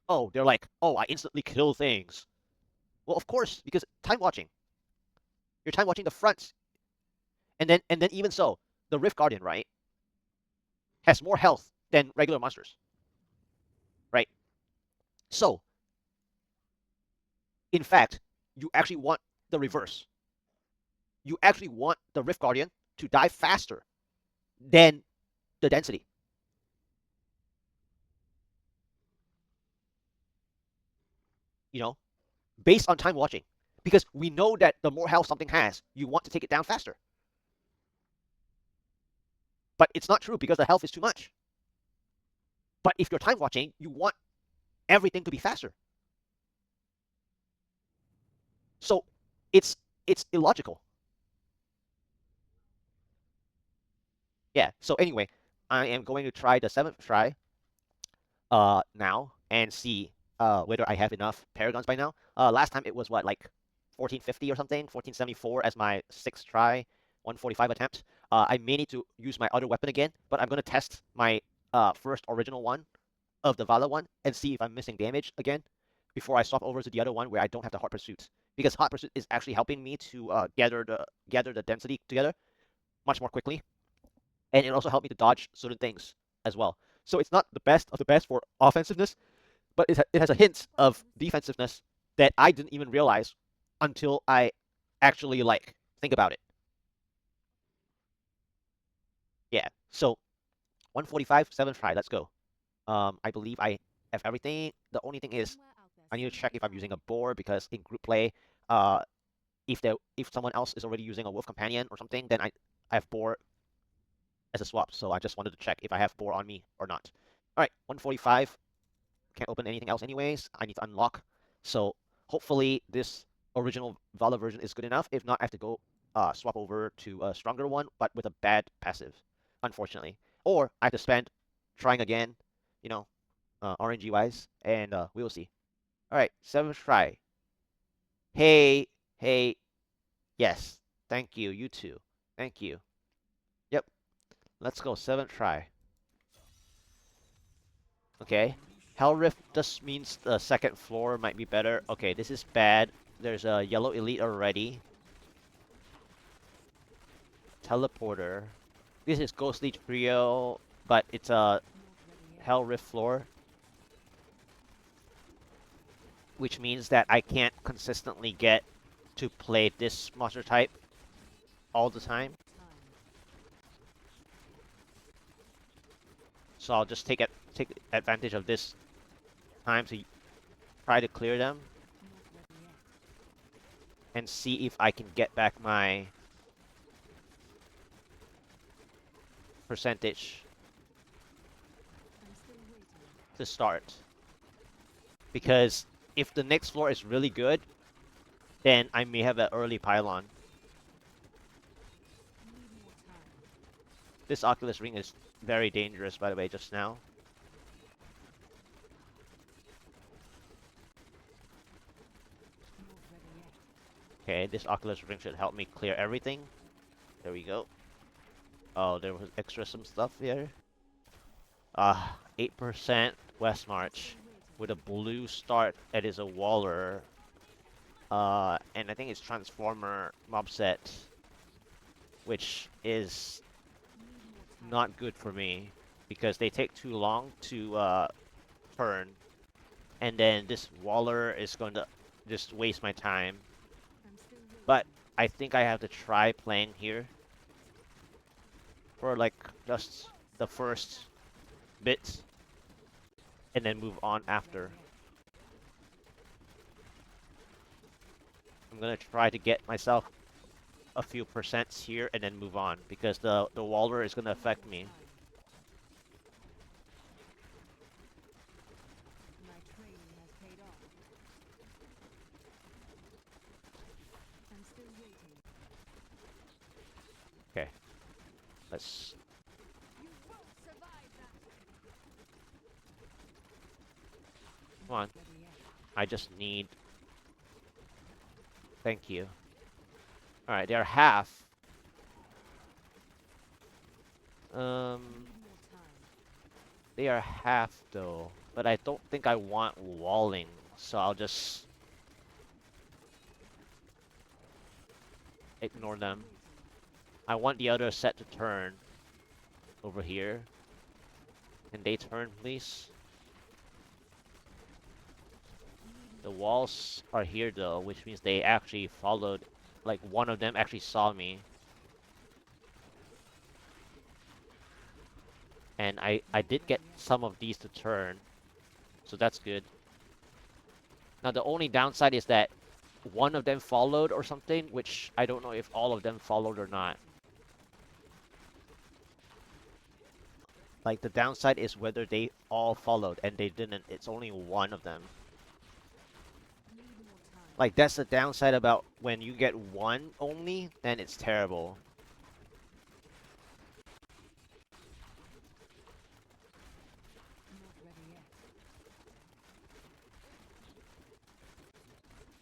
Oh, they're like, oh, I instantly kill things. Well, of course, because time watching. You're time watching the fronts. And then even so, the Rift Guardian, right, has more health than regular monsters. Right? So, in fact, you actually want the reverse. You actually want the Rift Guardian to die faster than the density. You know, based on time watching. Because we know that the more health something has, you want to take it down faster. But it's not true because the health is too much. But if you're time watching, you want everything to be faster. So it's illogical. Yeah. So anyway, I am going to try the 7th try now and see whether I have enough paragons by now. Last time it was what, like 1450 or something, 1474 as my 6th try, 145 attempt. I may need to use my other weapon again, but I'm gonna test my first original one of the Vala one and see if I'm missing damage again before I swap over to the other one where I don't have the Hot Pursuit, because Hot Pursuit is actually helping me to gather the density together much more quickly, and it also helped me to dodge certain things as well. So it's not the best of the best for offensiveness, but it has a hint of defensiveness that I didn't even realize until I actually like think about it. Yeah. So 145, 7th try. Let's go. I believe I have everything. The only thing is I need to check if I'm using a boar because in group play, uh, if someone else is already using a wolf companion or something, then I have boar as a swap. So I just wanted to check if I have boar on me or not. All right, 145. Can't open anything else anyways. I need to unlock. So hopefully this original Vala version is good enough. If not, I have to go swap over to a stronger one, but with a bad passive, unfortunately. Or I have to spend trying again, you know, RNG wise, and we will see. All right, 7th try. Hey, hey, yes. Thank you. You too. Thank you. Yep. Let's go. 7th try. Okay. Hell Rift just means the 2nd floor might be better. Okay, this is bad. There's a yellow elite already. Teleporter. This is Ghostly Trio, but it's a Hell Rift floor, which means that I can't consistently get to play this monster type all the time. So I'll just take advantage of this time to try to clear them and see if I can get back my percentage to start. Because if the next floor is really good, then I may have an early pylon. This Oculus Ring is very dangerous, by the way, just now. Okay, this Oculus Ring should help me clear everything. There we go. Oh, there was extra some stuff here. 8% West March with a blue start. It is a Waller. And I think it's Transformer mob set, which is not good for me because they take too long to turn, and then this Waller is going to just waste my time. But I think I have to try playing here for like just the first bits and then move on after. I'm gonna try to get myself a few percents here and then move on because the Waller is gonna affect me. Okay, let's. Come on. I just need. Thank you. All right, they're half. Um, they are half though, but I don't think I want walling, so I'll just ignore them. I want the other set to turn over here. Can they turn, please? The walls are here though, which means they actually followed. Like one of them actually saw me. And I did get some of these to turn, so that's good. Now the only downside is that one of them followed or something, which I don't know if all of them followed or not. Like the downside is whether they all followed, and they didn't. It's only one of them. Like that's the downside about when you get one only, then it's terrible.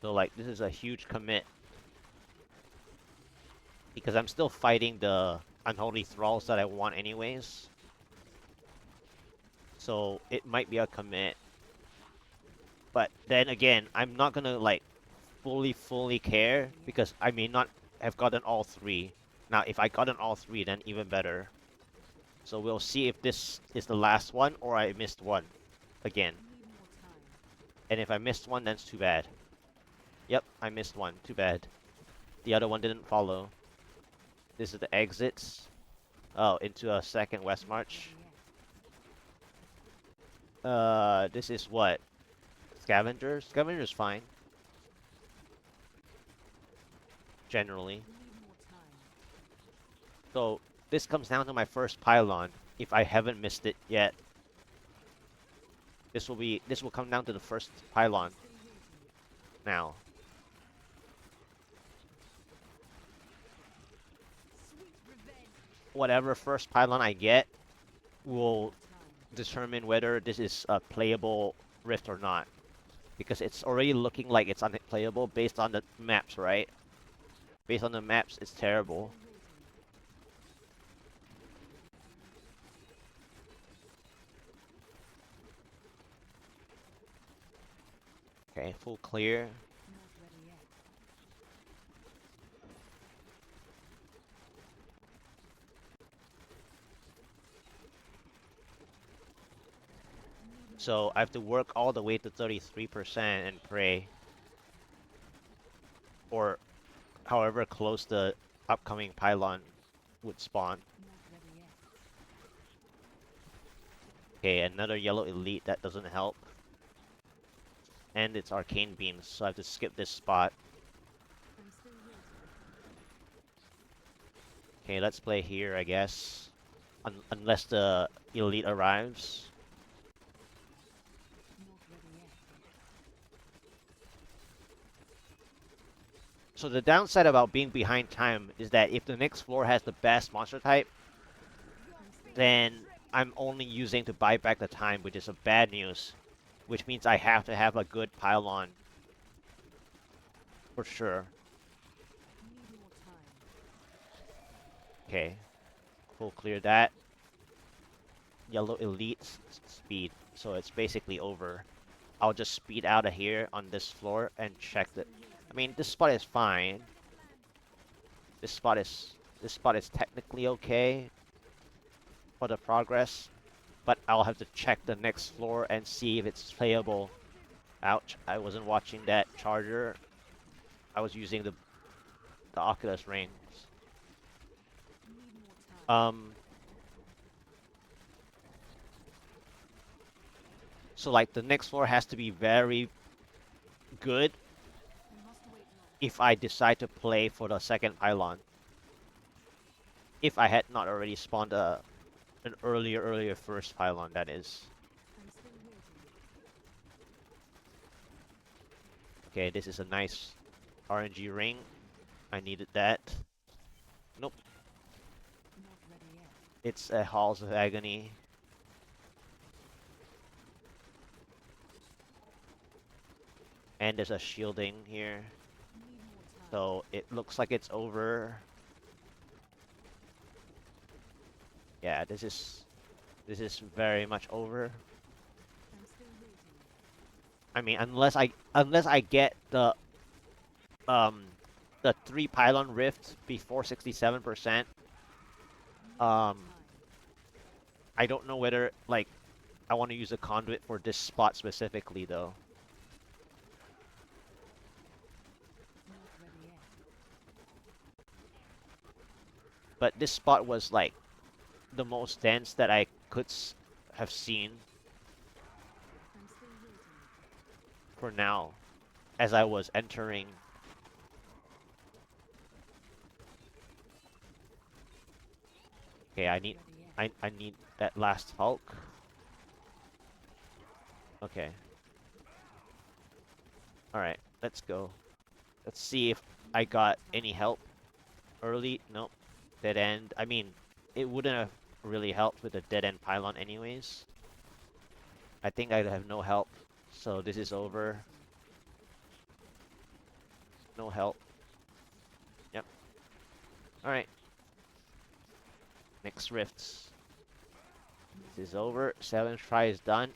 So like this is a huge commit. Because I'm still fighting the unholy thralls that I want anyways. So it might be a commit. But then again, I'm not gonna like fully care because I may not have gotten all three. Now if I gotten all three, then even better. So we'll see if this is the last one or I missed one again. And if I missed one, then it's too bad. Yep, I missed one. Too bad. The other one didn't follow. This is the exits. Oh, into a second west march. This is what? Scavengers? Scavengers fine. Generally. So, this comes down to my first pylon. If I haven't missed it yet. This will come down to the first pylon. Now. Whatever first pylon I get will determine whether this is a playable rift or not. Because it's already looking like it's unplayable based on the maps, right? Based on the maps, it's terrible. Okay, full clear. So I have to work all the way to 33% and pray. Or however close the upcoming pylon would spawn. Okay, another yellow elite, that doesn't help. And it's arcane beams, so I have to skip this spot. Okay, let's play here, I guess. Unless the elite arrives. So the downside about being behind time is that if the next floor has the best monster type, then I'm only using to buy back the time, which is a bad news. Which means I have to have a good pylon. For sure. Okay. Full clear that. Yellow elite speed. So it's basically over. I'll just speed out of here on this floor and check that. I mean, this spot is fine. This spot is technically okay for the progress, but I'll have to check the next floor and see if it's playable. Ouch, I wasn't watching that charger. I was using the Oculus rings. So like the next floor has to be very good if I decide to play for the second pylon. If I had not already spawned an earlier first pylon, that is. Okay, this is a nice RNG ring. I needed that. Nope. It's a Halls of Agony. And there's a shielding here. So it looks like it's over. Yeah, this is very much over. I mean, unless I get um the 3 pylon rift before 67%, um I don't know whether like I want to use a conduit for this spot specifically though. But this spot was like the most dense that I could have seen for now as I was entering. Okay, I need that last Hulk. Okay. Alright, let's go. Let's see if I got any help early. Nope. Dead end. I mean, it wouldn't have really helped with the dead end pylon anyways. I think I'd have no help. So this is over. No help. Yep. Alright. Next rifts. This is over. 7th try is done.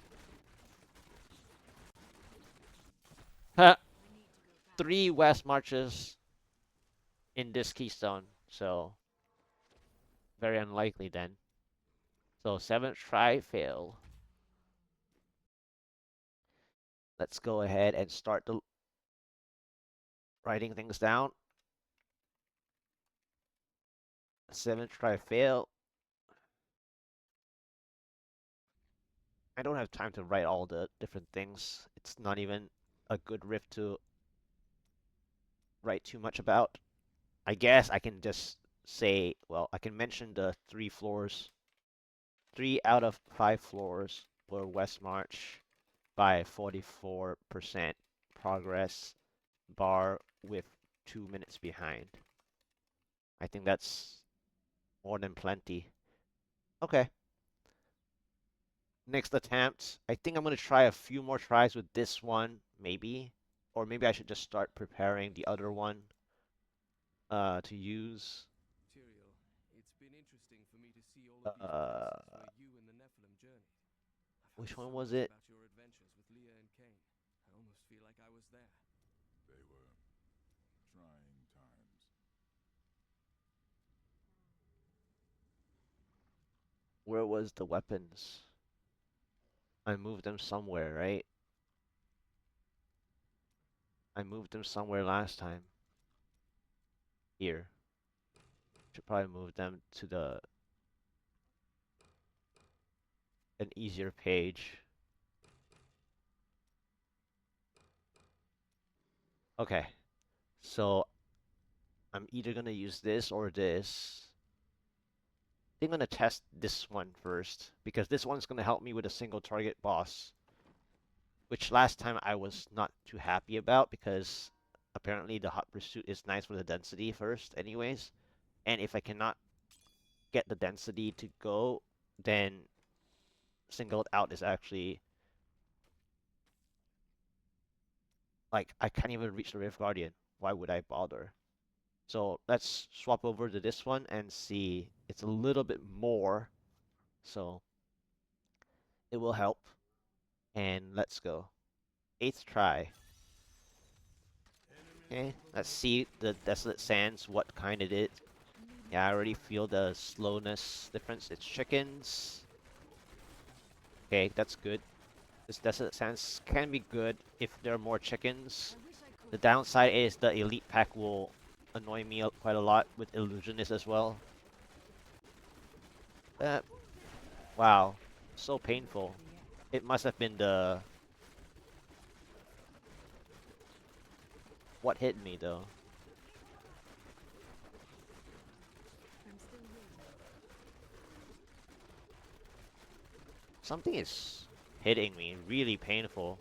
Ha! 3 west marches in this keystone. So very unlikely then. So 7th try fail. Let's go ahead and start writing things down. 7th try fail. I don't have time to write all the different things. It's not even a good riff to write too much about. I guess I can just say, well, I can mention the 3 floors. 3 out of 5 floors were West March by 44% progress, bar with 2 minutes behind. I think that's more than plenty. Okay. Next attempt. I think I'm going to try a few more tries with this one, maybe. Or maybe I should just start preparing the other one to use. Tyrael, it's been interesting for me to see all of these Uh, places where you and the Nephilim journeyed. I've which heard one so was much it? about your adventures with Leah and Cain. I almost feel like I was there. They were trying times. Where was the weapons? I moved them somewhere, right? I moved them somewhere last time. Here. Should probably move them to an easier page. Okay. So I'm either gonna use this or this. I think I'm gonna test this one first because this one's gonna help me with a single target boss, which last time I was not too happy about because apparently the hot pursuit is nice for the density first anyways, and if I cannot get the density to go, then singled out is actually like I can't even reach the Rift Guardian. Why would I bother? So let's swap over to this one and see. It's a little bit more, so it will help. And let's go. 8th try. Okay, let's see the Desolate Sands, what kind it is. Yeah, I already feel the slowness difference. It's chickens. Okay, that's good. This Desolate Sands can be good if there are more chickens. The downside is the elite pack will annoy me quite a lot with illusionist as well. Wow, so painful. It must have been the... What hit me, though? I'm still waiting. Something is hitting me. Really painful.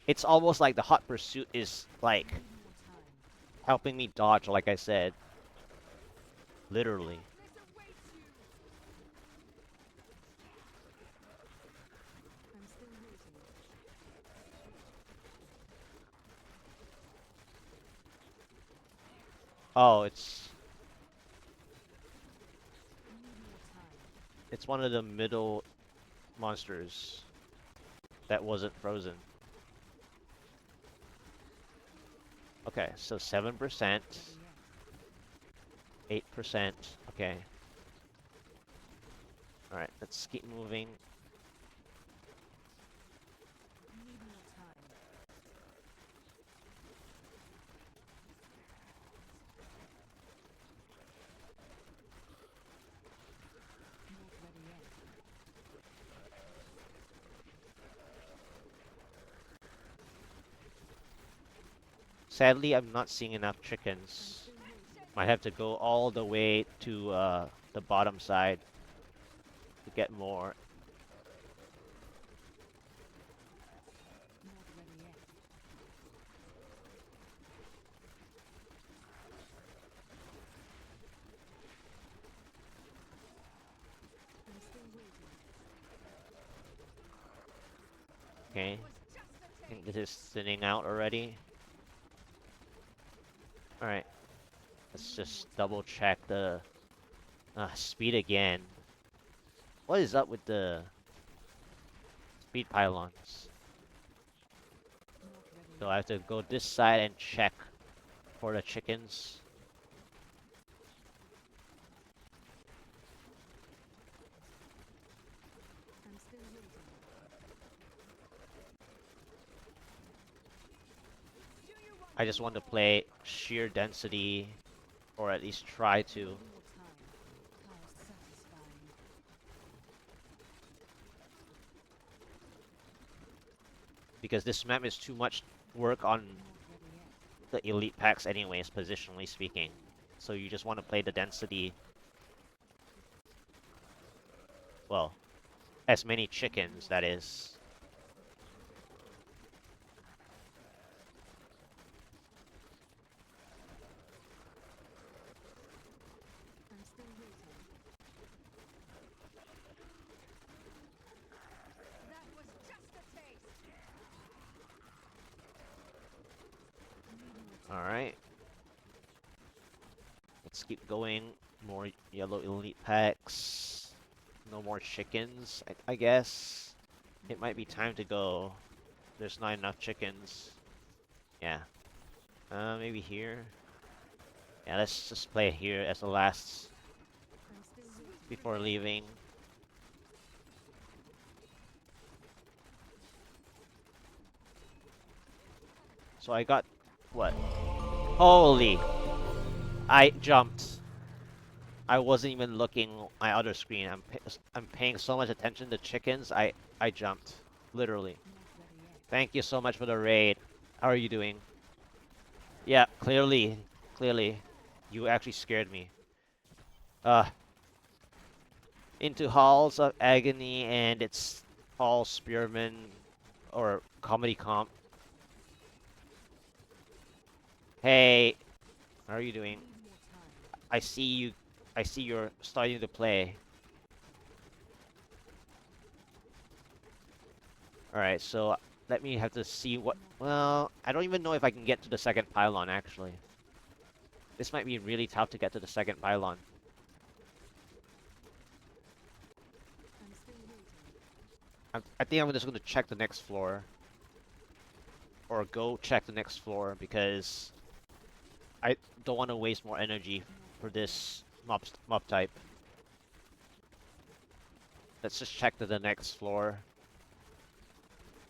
It's almost like the hot pursuit is, like, Need more time. helping me dodge, like I said. Literally. This awaits you. I'm still waiting. Oh, it's... Need more time. It's one of the middle monsters that wasn't frozen. Okay, so 7%, Ready yet. 8%. Okay. Alright, let's keep moving. Need more time. Not ready yet. Sadly, I'm not seeing enough I'm chickens. still waiting. Might have to go all the way to the bottom side to get more. Not ready yet. I'm still waiting. Okay. I think this is thinning out already. Alright, let's just double check the speed again. What is up with the speed pylons? Not ready So yet. I have to go this side and check for the chickens. I'm still waiting. I just want to play sheer density, or at least try to. Need more time. How satisfying. Because this map is too much work on Not ready yet. the elite packs anyways, positionally speaking. So you just want to play the density. Well, as many chickens, that is. I'm still waiting. That was just a taste. Need more time. Alright. Let's keep going. More yellow elite packs. No more chickens, I guess. It Not might be ready time yet. to go. There's not enough chickens. Yeah. Maybe here. Yeah, let's just play here as the last I'm still waiting. before leaving. So I got what? Holy! I jumped. I wasn't even looking my other screen. I'm paying so much attention to chickens. I jumped, literally. Not ready yet. Thank you so much for the raid. How are you doing? Yeah, clearly, you actually scared me. Uh, into Halls of Agony and it's all Spearman or Comedy Comp. Hey, how are you doing? Need more time. I see you. I see you're starting to play. Alright, so let me have to see what... Well, I don't even know if I can get to the second pylon, actually. This might be really tough to get to the second pylon. I'm still waiting. I think I'm just going to check the next floor. Or go check the next floor, because I don't want to waste more energy Not for ready yet. this mob type. Let's just check to the next floor.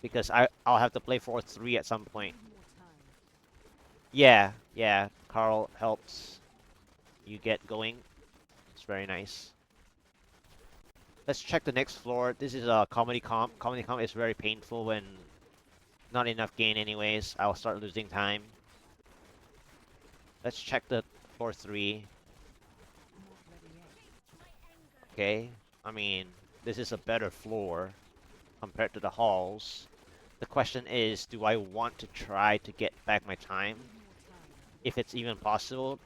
Because I'll have to play 4-3 at some point. Need more time. Yeah, Carl helps you get going. It's very nice. Let's check the next floor. This is a comedy comp. Comedy comp is very painful when not enough gain anyways. I'll start losing time. Let's check the floor 3. Not ready yet. Okay. I mean, this is a better floor compared to the halls. The question is, do I want to try to get back my time, Need more time. if it's even possible,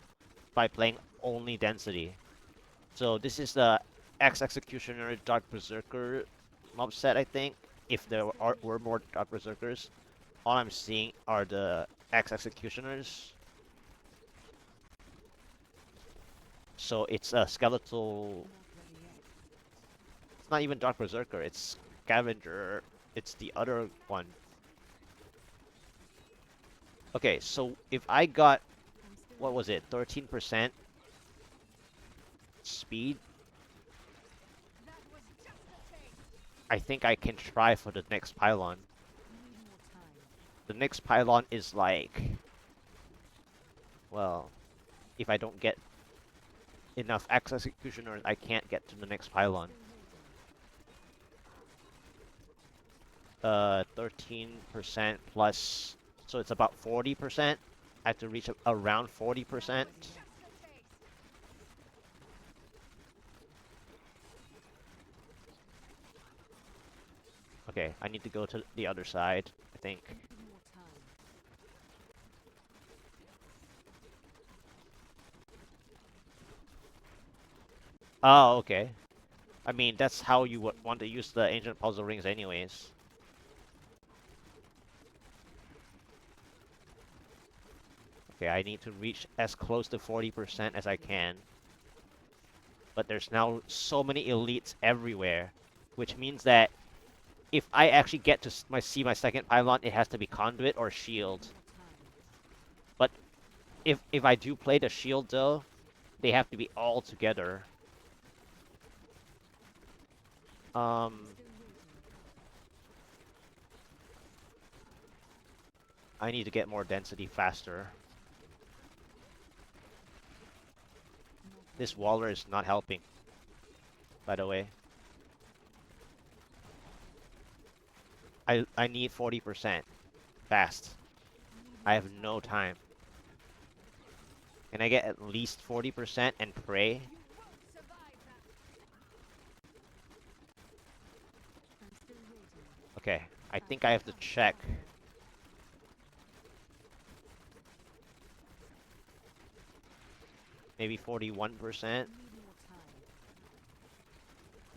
by playing only density? So this is the X-Executioner Dark Berserker mob set, I think. If there were more Dark Berserkers, all I'm seeing are the X-Executioners. So it's a skeletal. Not ready yet. It's not even Dark Berserker. It's Scavenger. It's the other one. Okay, so if I got, I'm still what was waiting. it, 13% speed, I think I can try for the next pylon. Need more time. The next pylon is like, well, if I don't get enough X-Executioners, I can't get to the next pylon. Still waiting. 13% plus, so it's about 40%. I have to reach around 40%. Okay, I need to go to the other side, I think. Need more time. Oh, okay. I mean, that's how you would want to use the ancient puzzle rings anyways. Okay, I need to reach as close to 40% as I can. But there's now so many elites everywhere, which means that if I actually get to see my second pylon, it has to be conduit or shield. Need more time. But if I do play the shield though, they have to be all together. I'm still waiting. I need to get more density faster. Not This ready Waller yet. is not helping, by the way. I need 40% fast. Need I more have no time. Can I get at least 40% and pray? I'm still waiting. Okay, I think I Fast have to travel check. time. Maybe 41%. Need more time.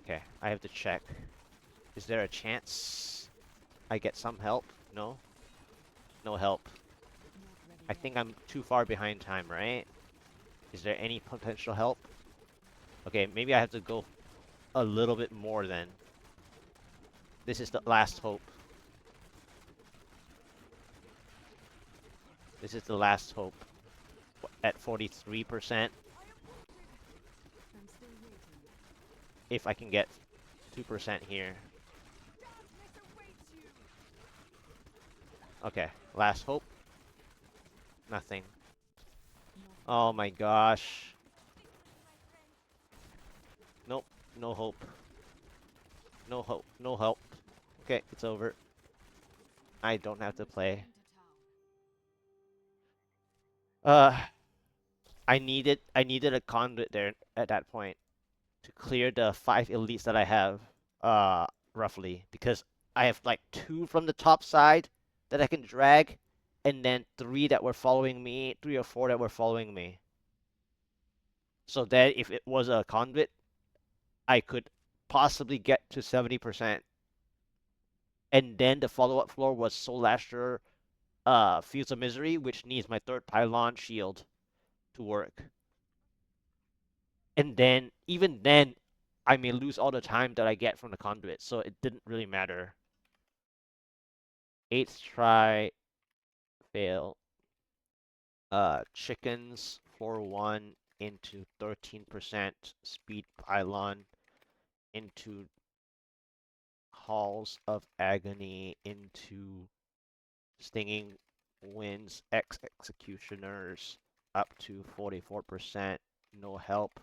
Okay, I have to check. Is there a chance I get some help? No? No help. Not ready I yet. think I'm too far behind time, right? Is there any potential help? Okay, maybe I have to go a little bit more then. This is Need the more last time. hope. This is the last hope. At 43%, I'm still waiting. if I can get 2% here. Okay, last hope. Nothing. Not Oh ready my yet. gosh. Nope, no hope. No hope, no help. Okay, it's over. I don't have to play. Uh, I needed a conduit there at that point to clear the 5 elites that I have, roughly, because I have like 2 from the top side that I can drag, and then 3 that were following me, 3 or 4 that were following me. So that if it was a conduit, I could possibly get to 70%. And then the follow-up floor was Soul Lasher, Fields of Misery, which needs my third pylon shield to work. And then, even then, I may lose all the time that I get from the conduit, so it didn't really matter. 8th try, fail. Chickens, floor 1 into 13% speed pylon into Halls of Agony into Stinging Winds X Executioners up to 44%. No help.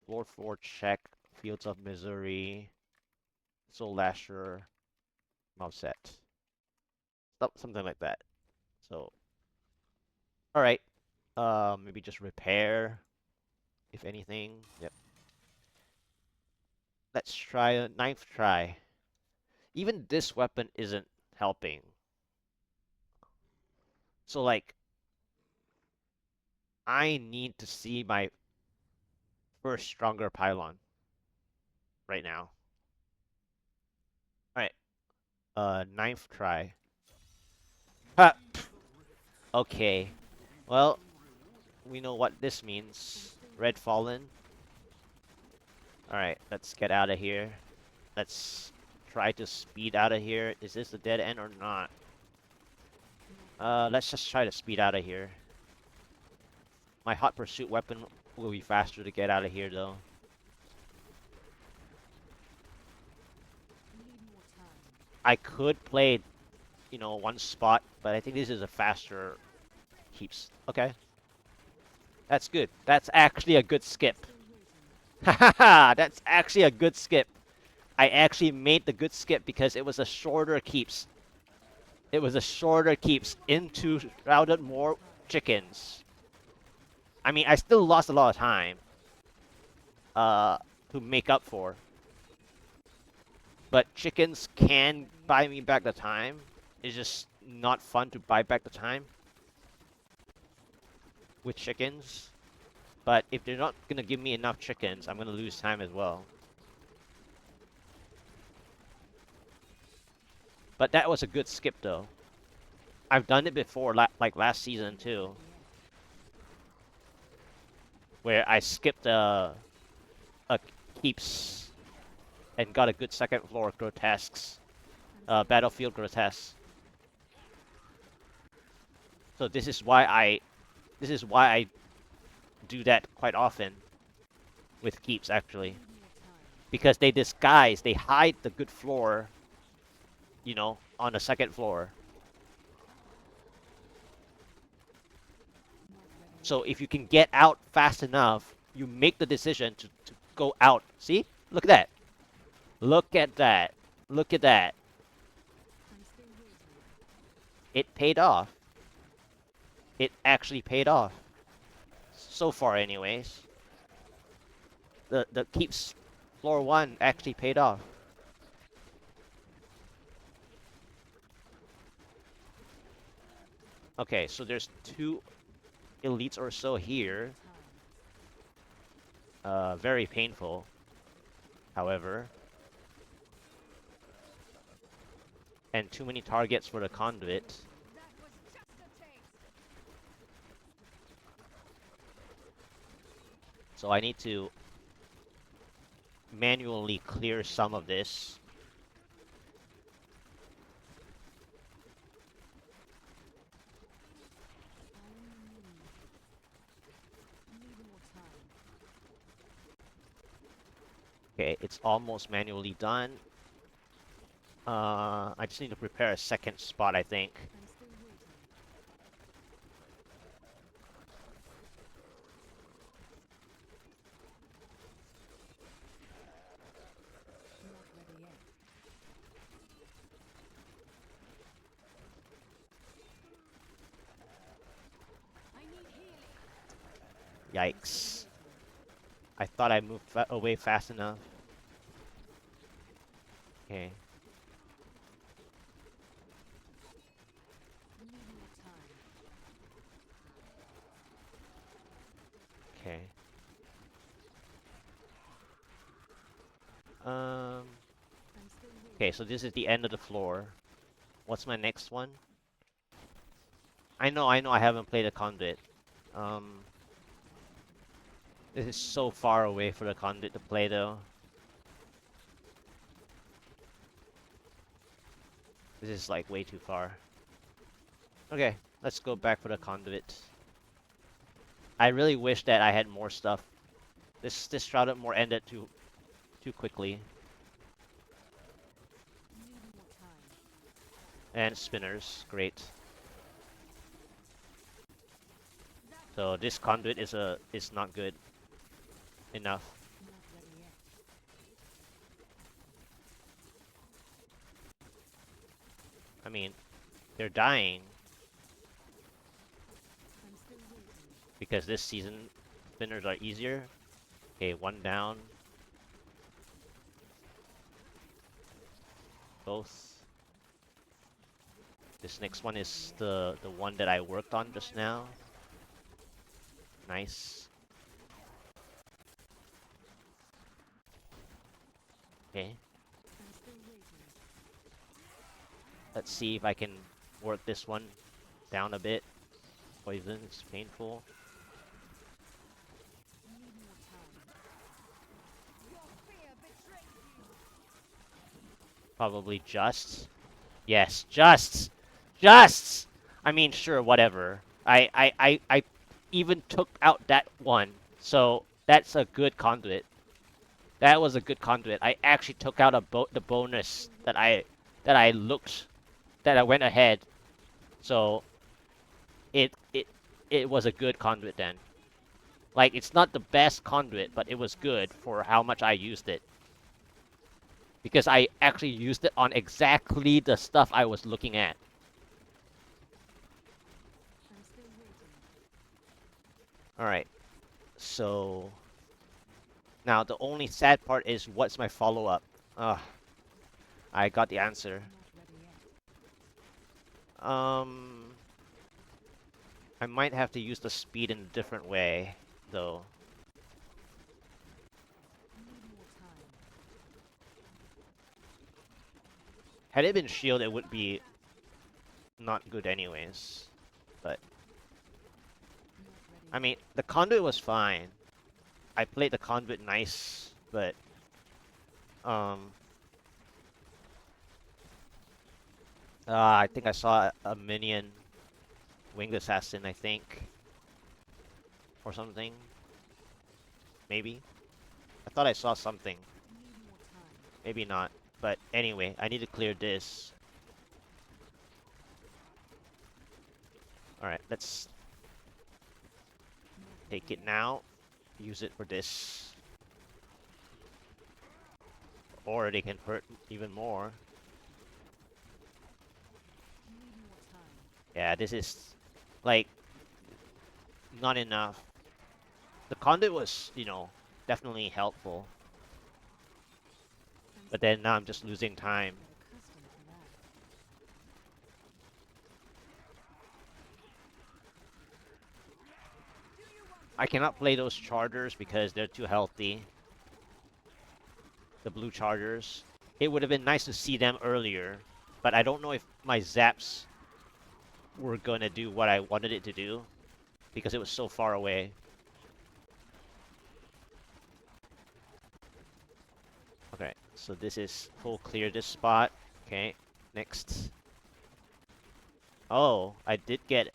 Floor 4 check. Fields of Misery, Soul Lasher, Mouset. Something like that. So, alright. Maybe just repair, if anything. Yep. Let's try a ninth try. Even this weapon isn't helping. So, like, I need to see my first stronger pylon right now. Alright. Ninth try. Ha! Okay. Well, we know what this means. Red Fallen. Alright, let's get out of here. Let's try to speed out of here. Is this the dead end or not? Let's just try to speed out of here. My hot pursuit weapon will be faster to get out of here, though. I could play, you know, one spot, but I think this is a faster keeps. Okay. That's good. That's actually a good skip. Hahaha, that's actually a good skip. I actually made the good skip because it was a shorter keeps. It was a shorter keeps into shrouded more chickens. I mean, I still lost a lot of time to make up for. But chickens can buy me back the time. It's just not fun to buy back the time with chickens. But if they're not gonna give me enough chickens, I'm gonna lose time as well. But that was a good skip though. I've done it before, like last season too, where I skipped a keeps and got a good second floor grotesques, battlefield grotesques. So this is why I do that quite often with keeps actually, because they disguise, they hide the good floor, you know, on the second floor. So if you can get out fast enough, you make the decision to go out. See? Look at that. Look at that. Look at that. It paid off. It actually paid off. So far anyways. The keeps floor 1 actually paid off. Okay, so there's 2 elites or so here. Very painful, however. And too many targets for the conduit. So I need to manually clear some of this. Okay, it's almost manually done. I just need to prepare a second spot, I think. Yikes. I thought I moved away fast enough. Okay. Okay. Okay, so this is the end of the floor. What's my next one? I know I haven't played a conduit. This is so far away for the conduit to play though. This is like way too far. Okay, let's go back for the conduit. I really wish that I had more stuff. This Shrouded More ended too quickly. And spinners, great. So this conduit is not good enough. I mean, they're dying I'm still waiting. because this season spinners are easier. Okay, one down. Both. This next one is the one that I worked on just now. Nice. Okay. I'm still waiting. Let's see if I can work this one down a bit. Poison is painful. Need more time. Probably just. Yes, just. Just! I mean, sure, whatever. I even took out that one. So, that's a good conduit. That was a good conduit. I actually took out the bonus that I looked that I went ahead. So, it it it was a good conduit then. Like, it's not the best conduit, but it was good for how much I used it. Because I actually used it on exactly the stuff I was looking at. I'm still waiting. Alright, so... Now, the only sad part is what's my follow-up? Ugh, I got the answer. Not ready yet. Um... I might have to use the speed in a different way, though. Need more time. Had it been shield, it would be not good anyways. But, Not ready I yet. mean, the conduit was fine. I played the conduit nice, but... Um... I think I saw a minion. Winged Assassin, I think. Or something. Maybe. I thought I saw something. Need more time. Maybe not. But anyway, I need to clear this. Alright, let's Not take ready it yet. now. Use it for this. Or they can hurt even more. Need more time. Yeah, this is... Like... Not enough. The conduit was, you know, definitely helpful. I'm But still then now I'm waiting. just losing time. Get accustomed to that. I cannot play those chargers because they're too healthy. The blue chargers. It would have been nice to see them earlier. But I don't know if my zaps were gonna do what I wanted it to do. Because it was so far away. Okay, so this is full clear this spot. Okay, next. Oh, I did get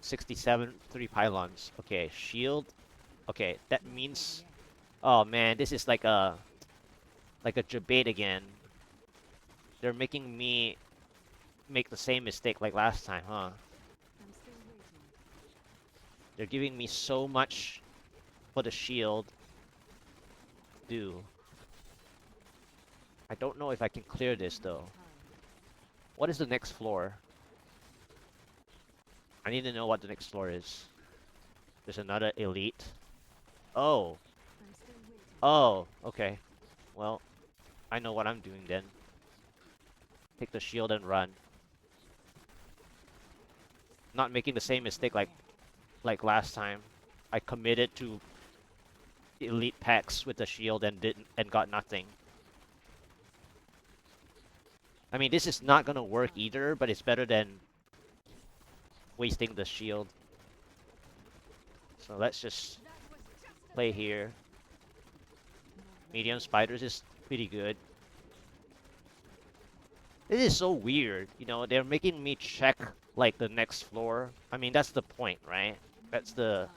67 3 pylons. Okay, shield. Okay, that Not ready means... yet. Oh man, this is like a... Like a debate again. They're making me make the same mistake like last time, huh? I'm still waiting. They're giving me so much for the shield. Do. I don't know if I can clear this Need more though. time. What is the next floor? I need to know what the next floor is. There's another elite. Oh. I'm still waiting. Oh, okay. Well, I know what I'm doing then. Take the shield and run. Not making the same Not mistake ready yet. like last time. I committed to elite packs with the shield and didn't and got nothing. I mean, this is not Need gonna more work time. either, but it's better than wasting the shield. So let's just play here. Not ready Medium yet. spiders is pretty good. This is so weird, you know, they're making me check like the next floor. I mean, that's the point, right? That's Need more the... time.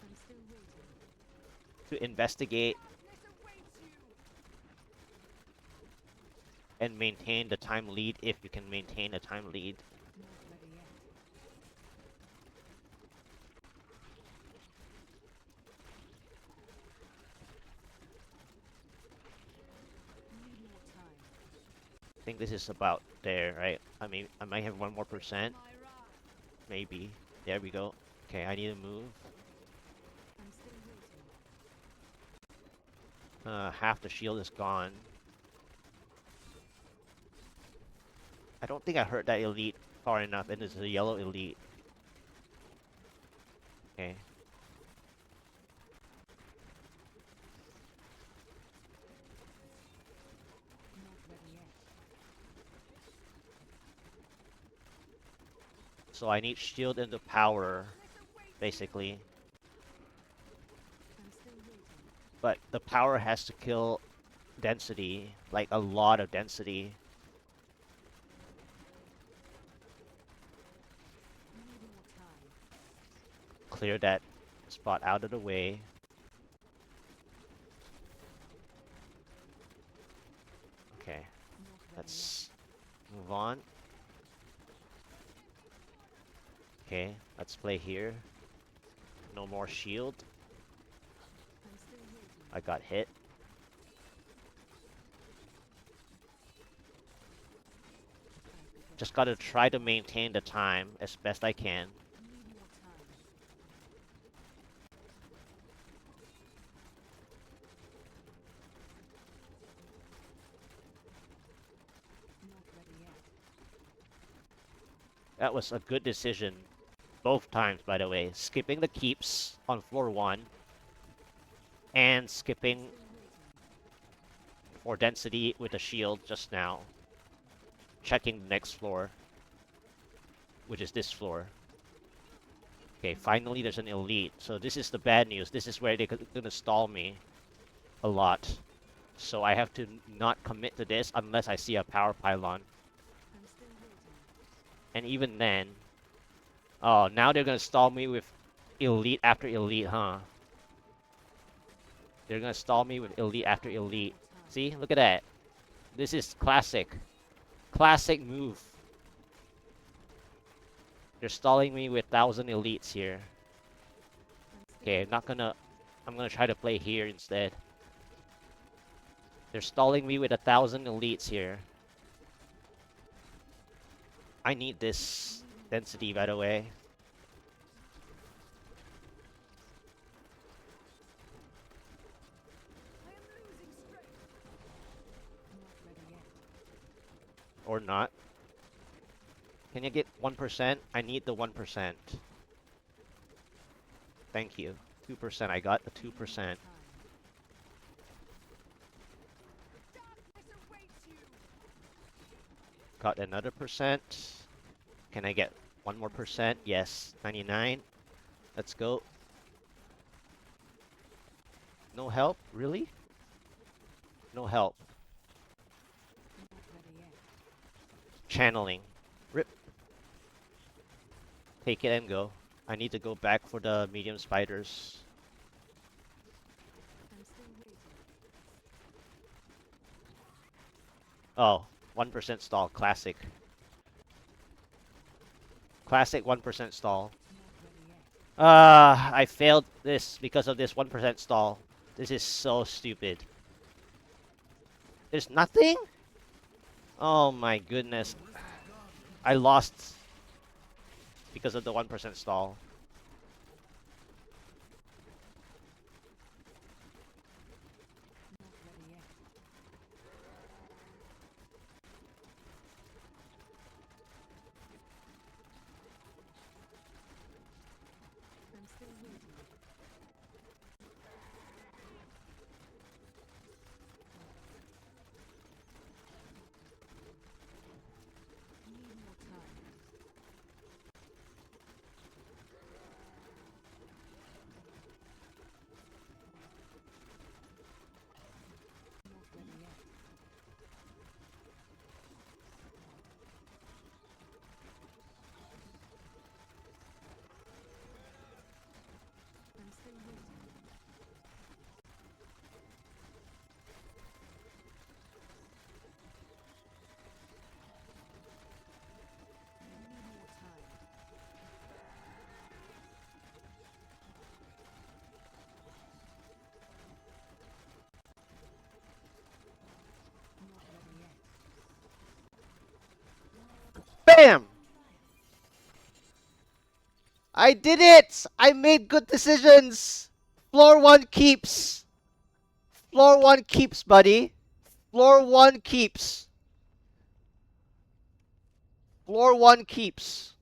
I'm still waiting. to investigate and maintain the time lead if you can maintain a time lead. Not ready yet. I think this is about there, right? I mean, I might have 1 more%. Maybe. There we go. Okay, I need to move. I'm still waiting. Half the shield is gone. I don't think I heard that elite far enough, and it's a yellow elite. Okay. Not ready yet. So I need shield into power, basically. I'm still waiting. But the power has to kill density, like a lot of density. Need more time. Clear that spot out of the way. Okay, Not ready let's move on. Okay, let's play here. No more shield. yet. I'm still waiting. I got hit. Just gotta try to maintain the time as best I can. Need more time. Not ready yet. That was a good decision. Both times, by the way. Skipping the keeps on floor 1. And skipping Still waiting. for density with the shield just now. Checking the next floor. Which is this floor. Okay, finally there's an elite. So this is the bad news. This is where they're gonna stall me a lot. So I have to not commit to this unless I see a power pylon. I'm still waiting. And even then... Oh, now they're gonna stall me with elite after elite, huh? They're gonna stall me with elite after elite. More time. See? Look at that. This is classic. Classic move. They're stalling me with 1,000 elites here. I'm still Okay, I'm gonna try to play here instead. They're stalling me with 1,000 elites here. I need this density, by the way. not ready yet. Or not. Can you get 1%? I need the 1%. Thank you. 2%. I got the 2%. Time. Got another percent. Can I get 1 more%? Yes. 99. Let's go. No help? Really? No help. Not ready yet. Channeling. Rip. Take it and go. I need to go back for the medium spiders. I'm still waiting. Oh, 1% stall. Classic. Classic 1% stall. Not ready yet. I failed this because of this 1% stall. This is so stupid. There's nothing? Oh my goodness. I lost because of the 1% stall. Not ready yet. I'm still waiting. Need more time. Bam! I did it! I made good decisions! Floor 1 keeps! Floor 1 keeps, buddy! Floor 1 keeps! Floor 1 keeps.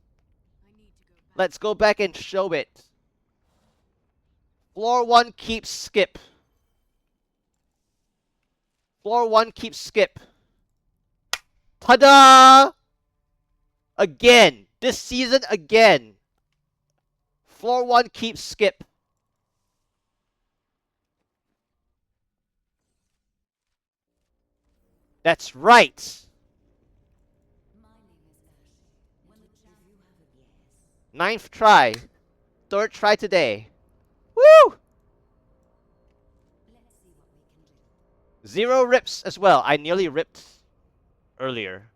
I need to go back. Let's go back and show it. Floor 1 keeps skip. Floor 1 keeps skip. Ta-da! Again. This season again. Floor 1 keeps skip. That's right. Ninth try. Third try today. Woo! 0 rips as well. I nearly ripped earlier.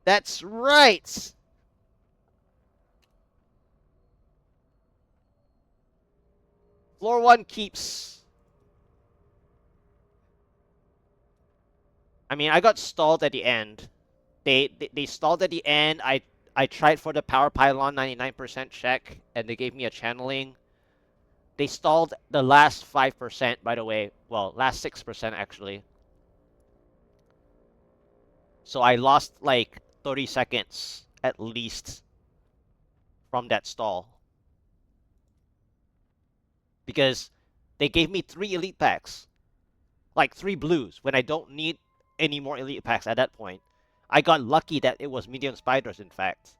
That's right. Floor 1 keeps. I mean, I got stalled at the end. They stalled at the end. I tried for the power pylon 99% check, and they gave me a channeling. They stalled the last 5%, by the way. Well, last 6% actually. So I lost like 30 seconds at least from that stall. Because they gave me 3 elite packs. Like 3 blues when I don't need any more elite packs at that point. I got lucky that it was medium spiders, in fact.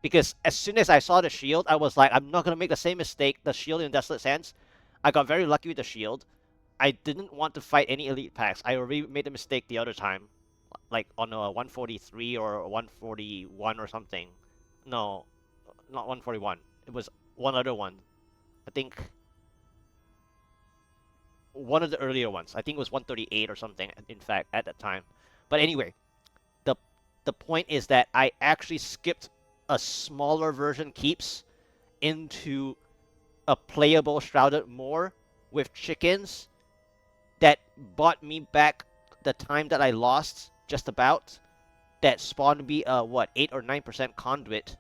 Because as soon as I saw the shield, I was like, I'm not going to make the same mistake. The shield in Desolate Sands. I got very lucky with the shield. I didn't want to fight any elite packs. I already made a mistake the other time. Like on a 143 or 141 or something. No, not 141. It was one other one. I think one of the earlier ones. I think it was 138 or something, in fact, at that time. But anyway, the the point is that I actually skipped a smaller version keeps into a playable Shrouded Moor with chickens that bought me back the time that I lost, just about. That spawned me a, what, 8 or 9% conduit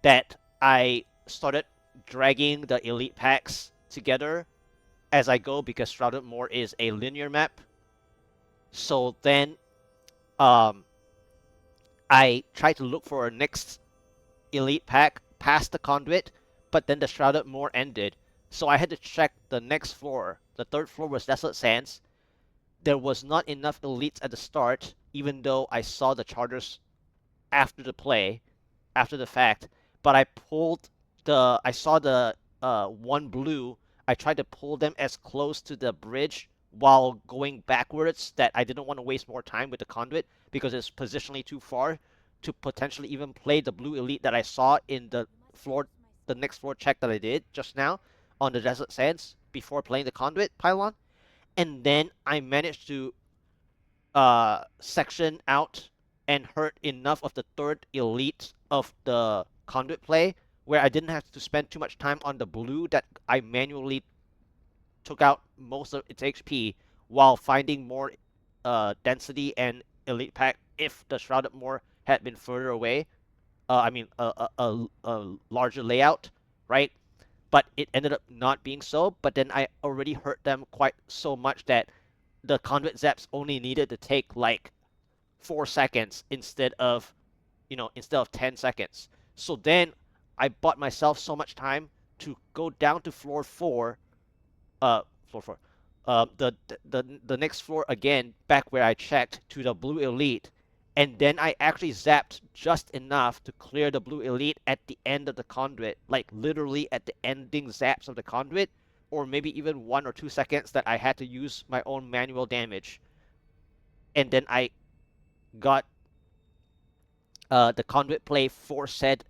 that I started dragging the elite packs together as I go because Shrouded Moor is a linear map. So then I tried to look for a next elite pack past the conduit, but then the Shrouded Moor ended. So I had to check the next floor. The third floor was Desolate Sands. There was not enough elites at the start, even though I saw the charters after the play, after the fact. But I saw the one blue. I tried to pull them as close to the bridge while going backwards that I didn't want to waste more time with the conduit because it's positionally too far to potentially even play the blue elite that I saw in the next floor check that I did just now on the Desert Sands before playing the conduit pylon. And then I managed to section out and hurt enough of the third elite of the conduit play where I didn't have to spend too much time on the blue that I manually took out most of its HP while finding more density and elite pack if the Shrouded Moor had been further away. I mean, a larger layout, right? But it ended up not being so. But then I already hurt them quite so much that the conduit zaps only needed to take like 4 seconds instead of 10 seconds. So then I bought myself so much time to go down to floor 4, floor 4, the next floor again, back where I checked to the blue elite, and then I actually zapped just enough to clear the blue elite at the end of the conduit, like literally at the ending zaps of the conduit, or maybe even 1 or 2 seconds that I had to use my own manual damage, and then I got the conduit play for said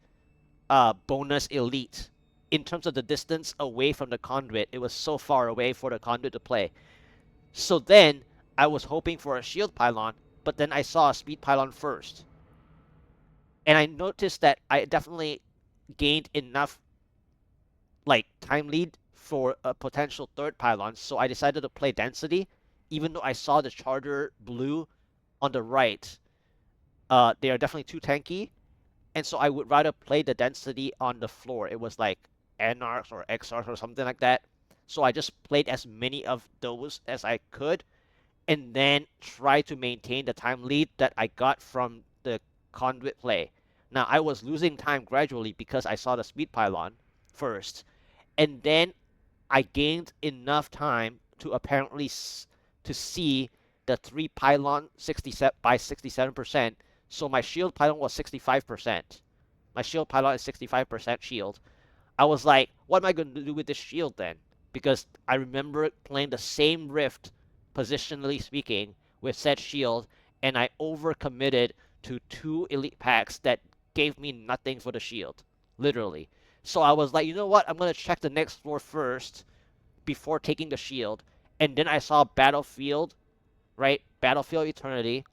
bonus elite. In terms of the distance away from the conduit, it was so far away for the conduit to play. So then I was hoping for a shield pylon, but then I saw a speed pylon first. And I noticed that I definitely gained enough like time lead for a potential third pylon, so I decided to play density, even though I saw the charger blue on the right. They are definitely too tanky, and so I would rather play the density on the floor. It was like Anarchs or Exarchs or something like that. So I just played as many of those as I could, and then try to maintain the time lead that I got from the conduit play. Now I was losing time gradually because I saw the speed pylon first, and then I gained enough time to apparently to see the three pylon 67 by 67%. So my shield pylon was 65%. My shield pylon is 65% shield. I was like, what am I going to do with this shield then? Because I remember playing the same rift, positionally speaking, with said shield, and I overcommitted to two elite packs that gave me nothing for the shield, literally. So I was like, you know what? I'm gonna check the next floor first before taking the shield, and then I saw Battlefield, right? Battlefield Eternity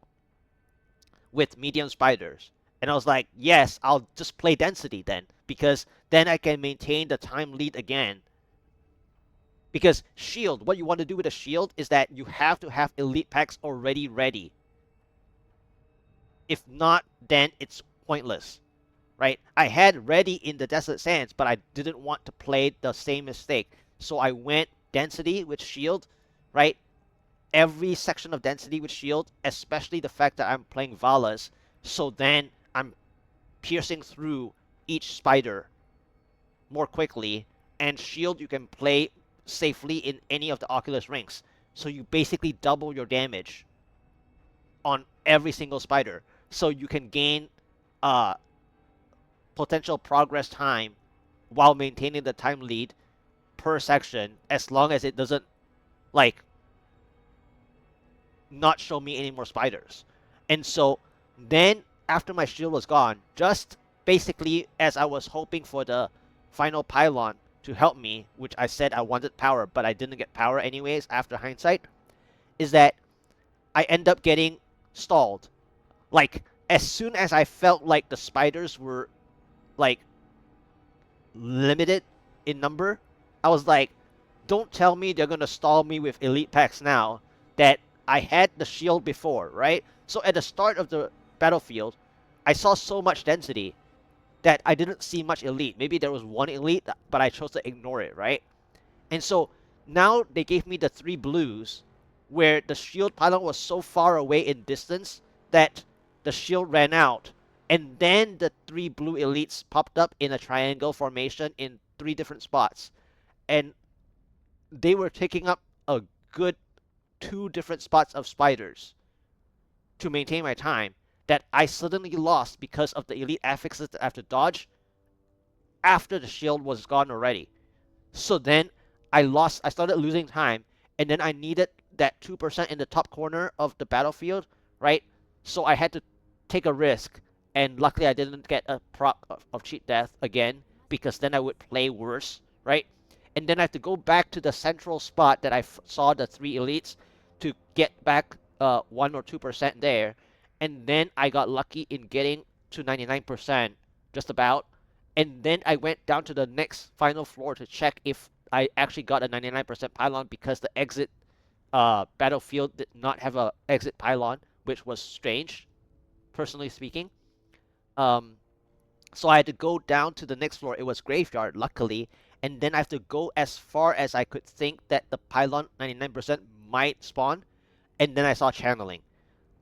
with medium spiders. And I was like, yes, I'll just play density then, because then I can maintain the time lead again. Because shield, what you want to do with a shield is that you have to have elite packs already ready. If not, then it's pointless, right? I had ready in the Desolate Sands, but I didn't want to play the same mistake. So I went density with shield, right? Every section of density with shield, especially the fact that I'm playing Valas. So then I'm piercing through each spider more quickly, and shield you can play safely in any of the Oculus rings. So you basically double your damage on every single spider. So you can gain uh, potential progress time while maintaining the time lead per section, as long as it doesn't like not show me any more spiders. And so then after my shield was gone, just basically as I was hoping for the final pylon to help me, which I said I wanted power, but I didn't get power anyways after hindsight, is that I end up getting stalled. Like as soon as I felt like the spiders were like limited in number, I was like, don't tell me they're gonna stall me with elite packs now that I had the shield before, right? So at the start of the battlefield, I saw so much density that I didn't see much elite. Maybe there was one elite, but I chose to ignore it, right? And so now they gave me the three blues where the shield pylon was so far away in distance that the shield ran out. And then the three blue elites popped up in a triangle formation in three different spots. And they were taking up a good two different spots of spiders to maintain my time that I suddenly lost because of the elite affixes that I have to dodge after the shield was gone already. So then I started losing time, and then I needed that 2% in the top corner of the battlefield, right? So I had to take a risk, and luckily I didn't get a proc of cheat death again, because then I would play worse, right? And then I have to go back to the central spot that I saw the three elites to get back 1 or 2% there, and then I got lucky in getting to 99%, just about, and then I went down to the next final floor to check if I actually got a 99% pylon because the exit battlefield did not have a exit pylon, which was strange, personally speaking. Um, so I had to go down to the next floor. It was graveyard, luckily, and then I have to go as far as I could think that the pylon 99% might spawn, and then I saw channeling.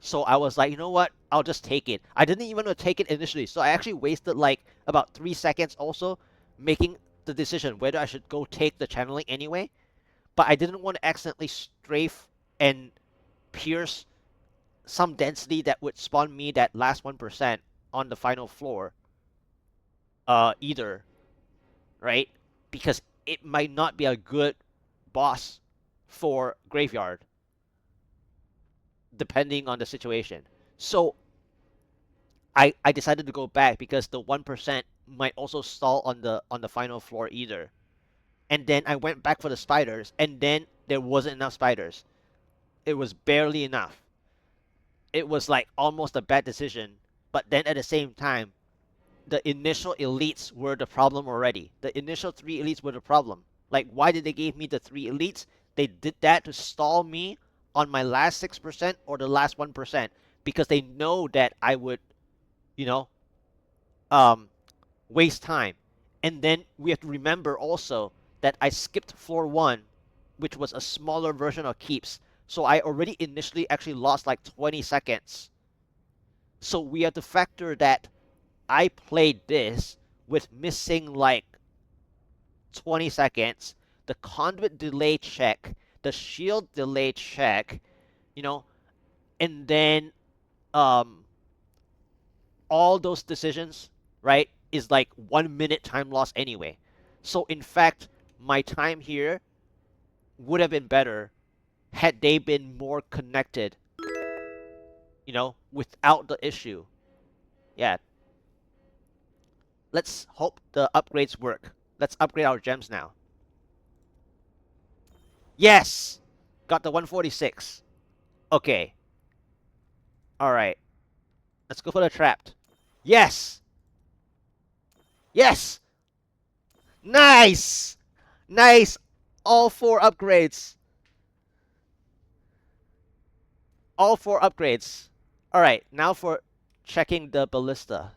So I was like, you know what? I'll just take it. I didn't even want to take it initially. So I actually wasted like about 3 seconds also making the decision whether I should go take the channeling anyway. But I didn't want to accidentally strafe and pierce some density that would spawn me that last 1% on the final floor either, right? Because it might not be a good boss for graveyard depending on the situation. So I decided to go back because the 1% might also stall on the final floor either. And then I went back for the spiders, and then there wasn't enough spiders. It was barely enough. It was like almost a bad decision. But then at the same time, the initial elites were the problem already. The initial three elites were the problem. Like, why did they give me the three elites? They did that to stall me on my last 6% or the last 1% because they know that I would, you know, um, waste time. And then we have to remember also that I skipped floor one, which was a smaller version of keeps. So I already initially actually lost like 20 seconds. So we have to factor that I played this with missing like 20 seconds, the conduit delay check, the shield delay check, you know, and then um, all those decisions, right, is like 1 minute time loss anyway. So in fact, my time here would have been better had they been more connected, without the issue. Yeah, let's hope the upgrades work. Let's upgrade our gems now. Yes! Got the 146. Okay. Alright. Let's go for the trapped. Yes! Yes! Nice! Nice! All four upgrades. All four upgrades. Alright, now for checking the ballista.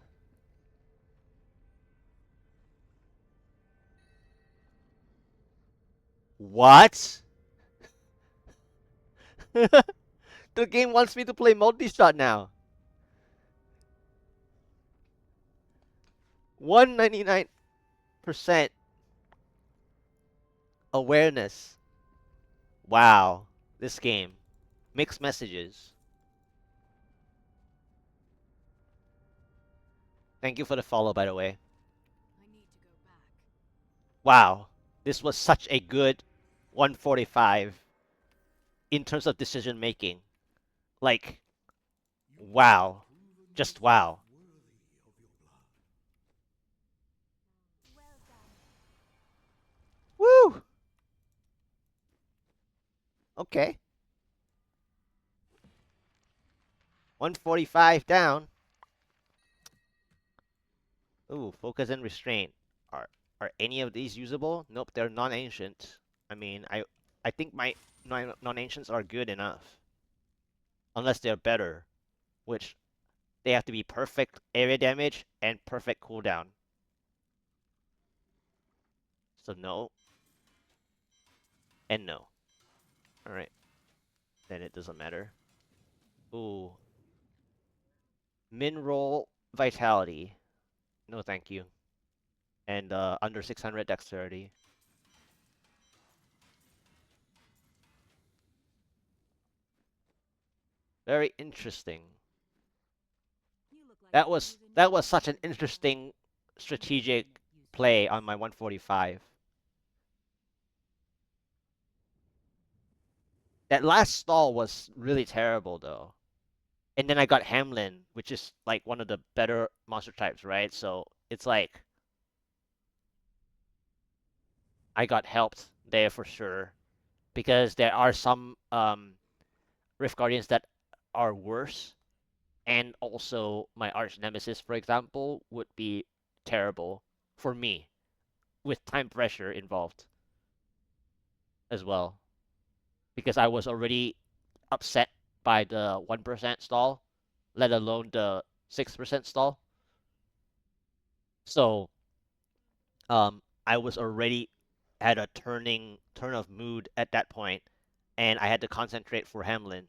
What? The game wants me to play multi-shot now. 199% awareness. Wow. This game. Mixed messages. Thank you for the follow, by the way. I need to go back. Wow. This was such a good 145 in terms of decision making. Like, wow. Just wow. Woo! Okay. 145 down. Ooh, focus and restraint. Are any of these usable? Nope, they're non-ancient. I mean, I think my non-ancients are good enough. Unless they're better, which they have to be perfect area damage and perfect cooldown. So no and no. Alright, then it doesn't matter. Ooh. Min roll vitality. No thank you. And under 600 dexterity. Very interesting. You look like That you've was proven that your was such an worth before. interesting Maybe you strategic didn't use it play well. on my 145. That last stall was really terrible though. And then I got Hamlin, which is like one of the better monster types, right? So it's like I got helped there for sure because there are some Rift Guardians that are worse, and also my arch nemesis, for example, would be terrible for me with time pressure involved as well because I was already upset by the 1% stall, let alone the 6% stall. So I was already at a turn of mood at that point, and I had to concentrate for Hamlin.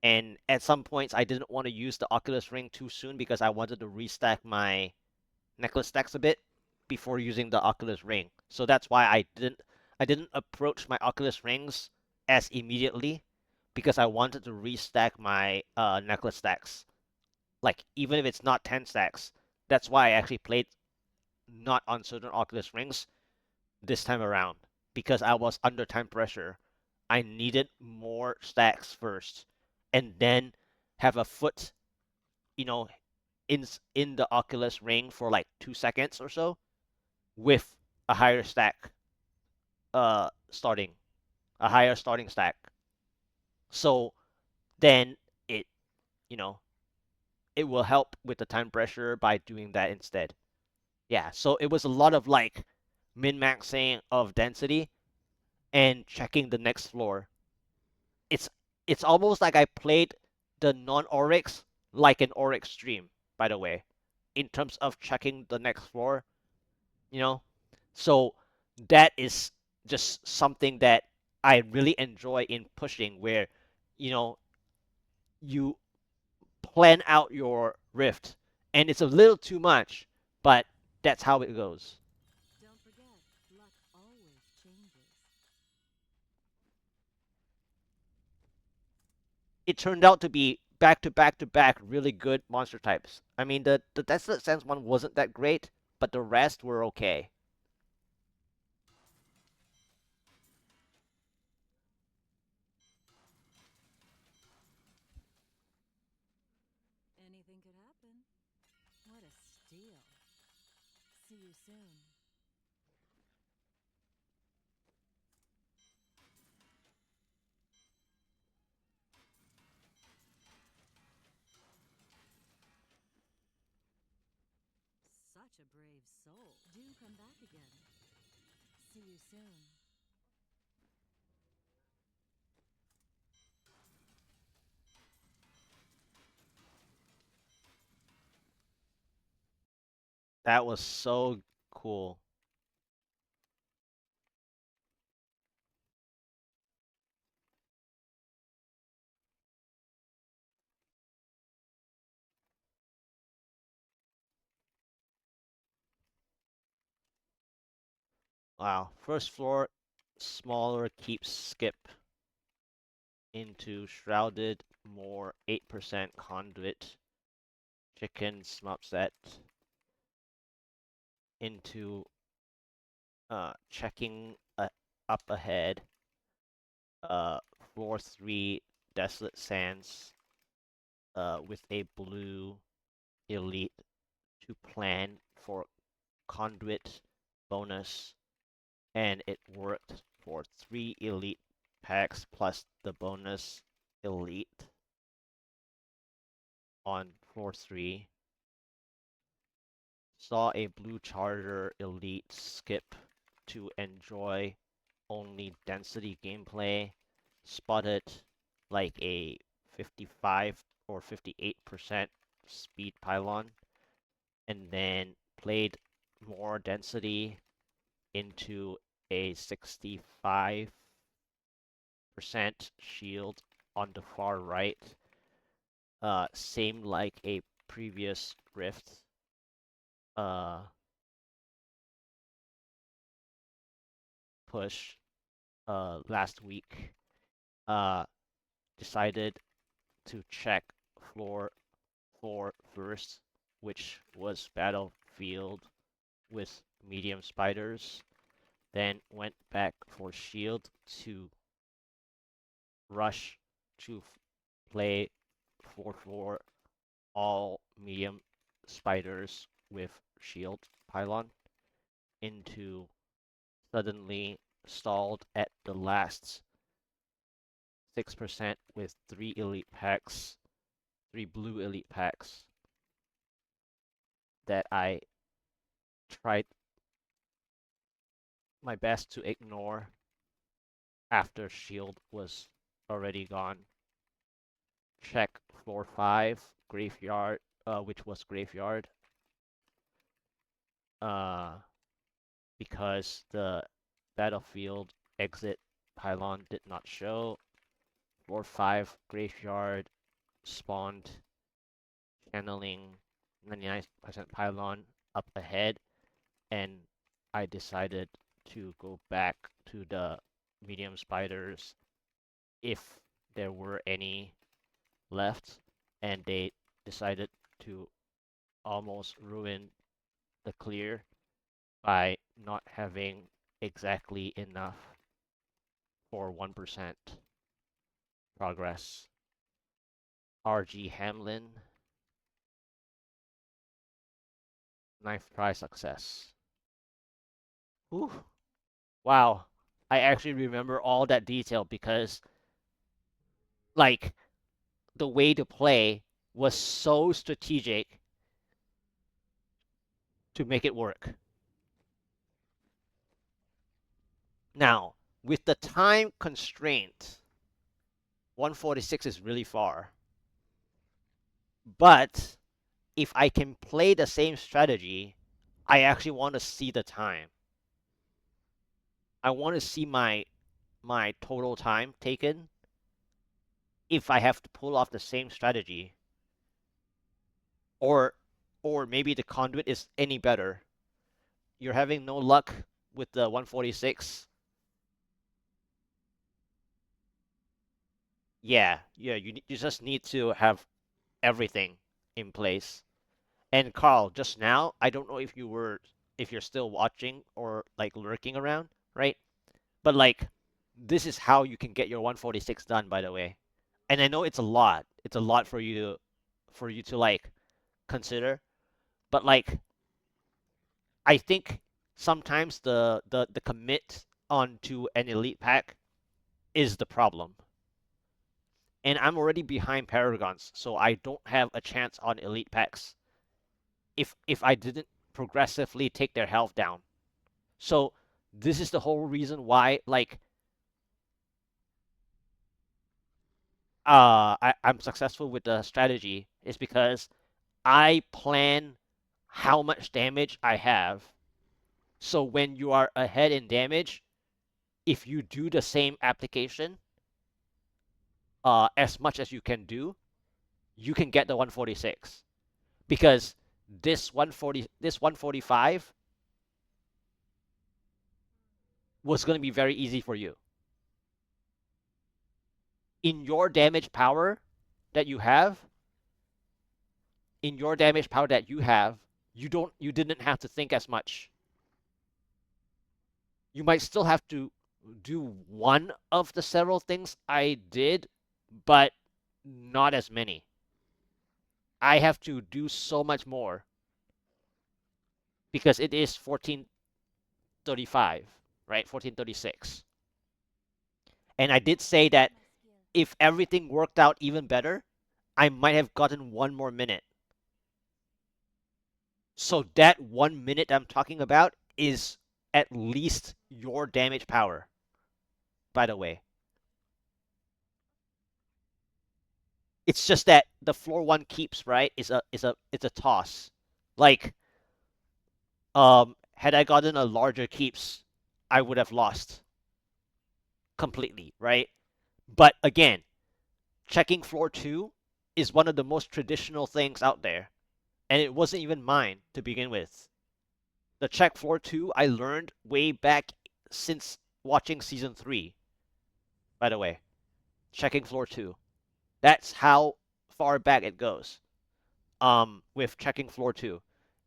And at some points, I didn't want to use the Oculus Ring too soon because I wanted to restack my necklace stacks a bit before using the Oculus Ring. So that's why I didn't approach my Oculus Rings as immediately because I wanted to restack my necklace stacks. Like even if it's not 10 stacks, that's why I actually played not on certain Oculus Rings this time around because I was under time pressure. I needed more stacks first and then have a foot, you know, in the Oculus Ring for like 2 seconds or so with a higher stack starting a higher starting stack. So then it, you know, it will help with the time pressure by doing that instead. Yeah, so it was a lot of like min-maxing of density and checking the next floor. It's it's almost like I played the non-Oryx like an Oryx stream, by the way, in terms of checking the next floor, you know? So that is just something that I really enjoy in pushing where, you know, you plan out your rift and it's a little too much, but that's how it goes. Don't forget, luck always changes. It turned out to be back to back to back really good monster types. I mean, the Desolate Sands one wasn't that great, but the rest were okay. Anything could happen. What a steal. See you soon. Such a brave soul. Do come back again. See you soon. That was so cool. Wow. First floor, smaller keep skip into shrouded, more 8% conduit, chicken smup set into checking up ahead, uh, floor 3, Desolate Sands, with a blue elite to plan for conduit bonus, and it worked for 3 elite packs plus the bonus elite on floor 3. Saw a blue charger elite skip to enjoy only density gameplay. Spotted like a 55 or 58% speed pylon, and then played more density into a 65% shield on the far right. Same like a previous rift. Uh, Push last week. Uh, Decided to check floor 4 first, which was battlefield with medium spiders. Then went back for shield to rush to play 4-4 all medium spiders with shield pylon into suddenly stalled at the last 6% with 3 elite packs, 3 blue elite packs that I tried my best to ignore after shield was already gone. Check floor 5 graveyard, which was graveyard, uh, because the battlefield exit pylon did not show. Floor 5 graveyard spawned channeling 99% pylon up ahead, and I decided to go back to the medium spiders if there were any left, and they decided to almost ruin the clear by not having exactly enough for 1% progress. RG Hamlin, ninth try success. Whew. Wow. I actually remember all that detail because, like, the way to play was so strategic to make it work. Now, with the time constraint, 146 is really far. But if I can play the same strategy, I actually want to see the time. I want to see my total time taken if I have to pull off the same strategy, or or maybe the conduit is any better. You're having no luck with the 146. Yeah, you just need to have everything in place. And Carl, just now, I don't know if you're still watching or like lurking around, right? But like this is how you can get your 146 done, by the way. And I know it's a lot. It's a lot for you to like consider, but like I think sometimes the commit onto an elite pack is the problem. And I'm already behind Paragons, so I don't have a chance on elite packs if I didn't progressively take their health down. So this is the whole reason why like I'm successful with the strategy is because I plan how much damage I have. So when you are ahead in damage, if you do the same application as much as you can do, you can get the 146 because this 145 was going to be very easy for you. In your damage power that you have, in your damage power that you have, you didn't have to think as much. You might still have to do one of the several things I did, but not as many. I have to do so much more because it is 1435, right? 1436. And I did say that if everything worked out even better, I might have gotten one more minute. So that 1 minute I'm talking about is at least your damage power, by the way. It's just that the floor one keeps, right? Is a toss. Like had I gotten a larger keeps, I would have lost completely, right? But again, checking floor 2 is one of the most traditional things out there, and it wasn't even mine to begin with. The check floor 2 I learned way back since watching season 3, by the way. Checking floor 2. That's how far back it goes. With checking floor 2.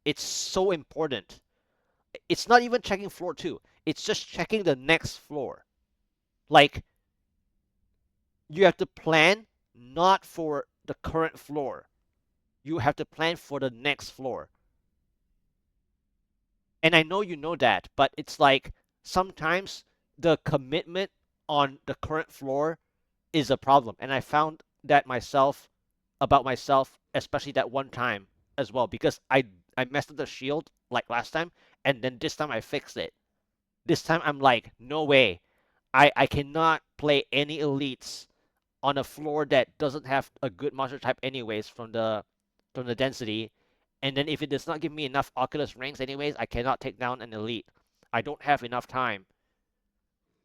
It's so important. It's not even checking floor 2. It's just checking the next floor. Like you have to plan not for the current floor. You have to plan for the next floor. And I know you know that, but it's like sometimes the commitment on the current floor is a problem. And I found that myself about myself, especially that one time as well, because I messed up the shield like last time, and then this time I fixed it. This time I'm like, no way. I cannot play any elites on a floor that doesn't have a good monster type anyways from the density. And then if it does not give me enough Oculus rings anyways, I cannot take down an elite. I don't have enough time.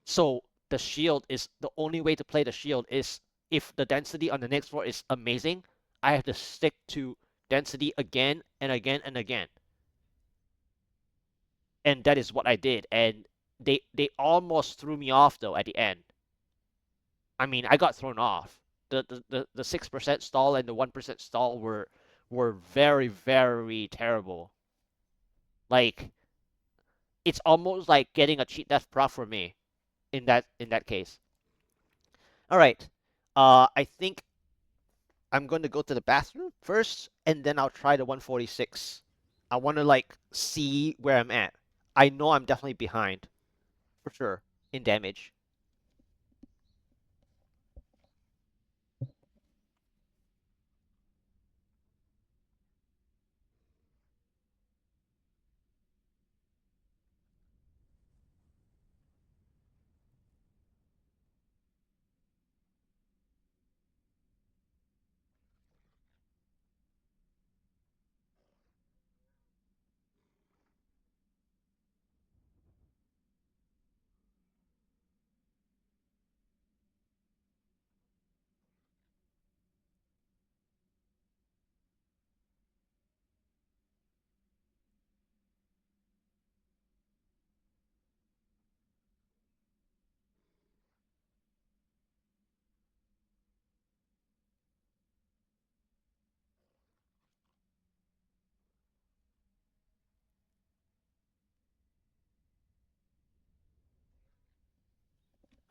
So the shield is the only way to play the shield is if the density on the next floor is amazing, I have to stick to density again and again and again. And that is what I did. And they almost threw me off though at the end. I mean, I got thrown off. The 6% stall and the 1% stall were very very terrible. Like it's almost like getting a cheat death proc for me in that case. All right. I think I'm going to go to the bathroom first, and then I'll try the 146. I want to like see where I'm at. I know I'm definitely behind for sure in damage.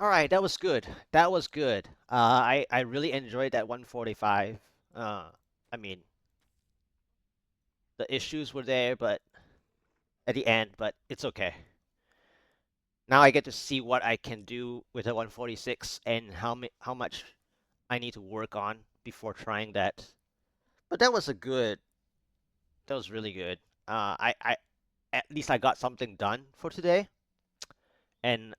All right, that was good. That was good. I really enjoyed that 145. I mean, the issues were there, but at the end, but it's okay. Now I get to see what I can do with a 146 and how much I need to work on before trying that. But that was a good. That was really good. I at least I got something done for today, and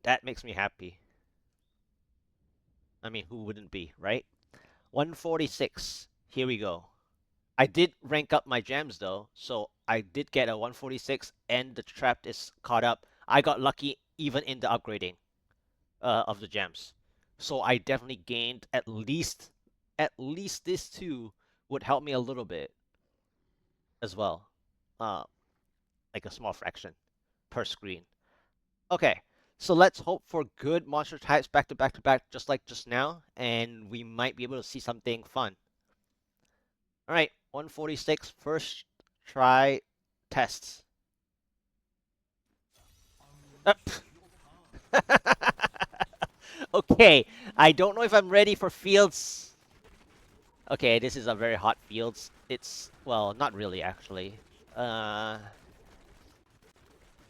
that makes me happy. I mean, who wouldn't be, right? 146. Here we go. I did rank up my gems though, so I did get a 146 and the trap is caught up. I got lucky even in the upgrading of the gems. So I definitely gained at least this two would help me a little bit as well. Uh, like a small fraction per screen. Okay, so let's hope for good monster types back to back to back, just like just now, and we might be able to see something fun. All right, 146 first try tests. Uh, okay, I don't know if I'm ready for fields. Okay, this is a very hot fields. It's, well, not really actually. Uh,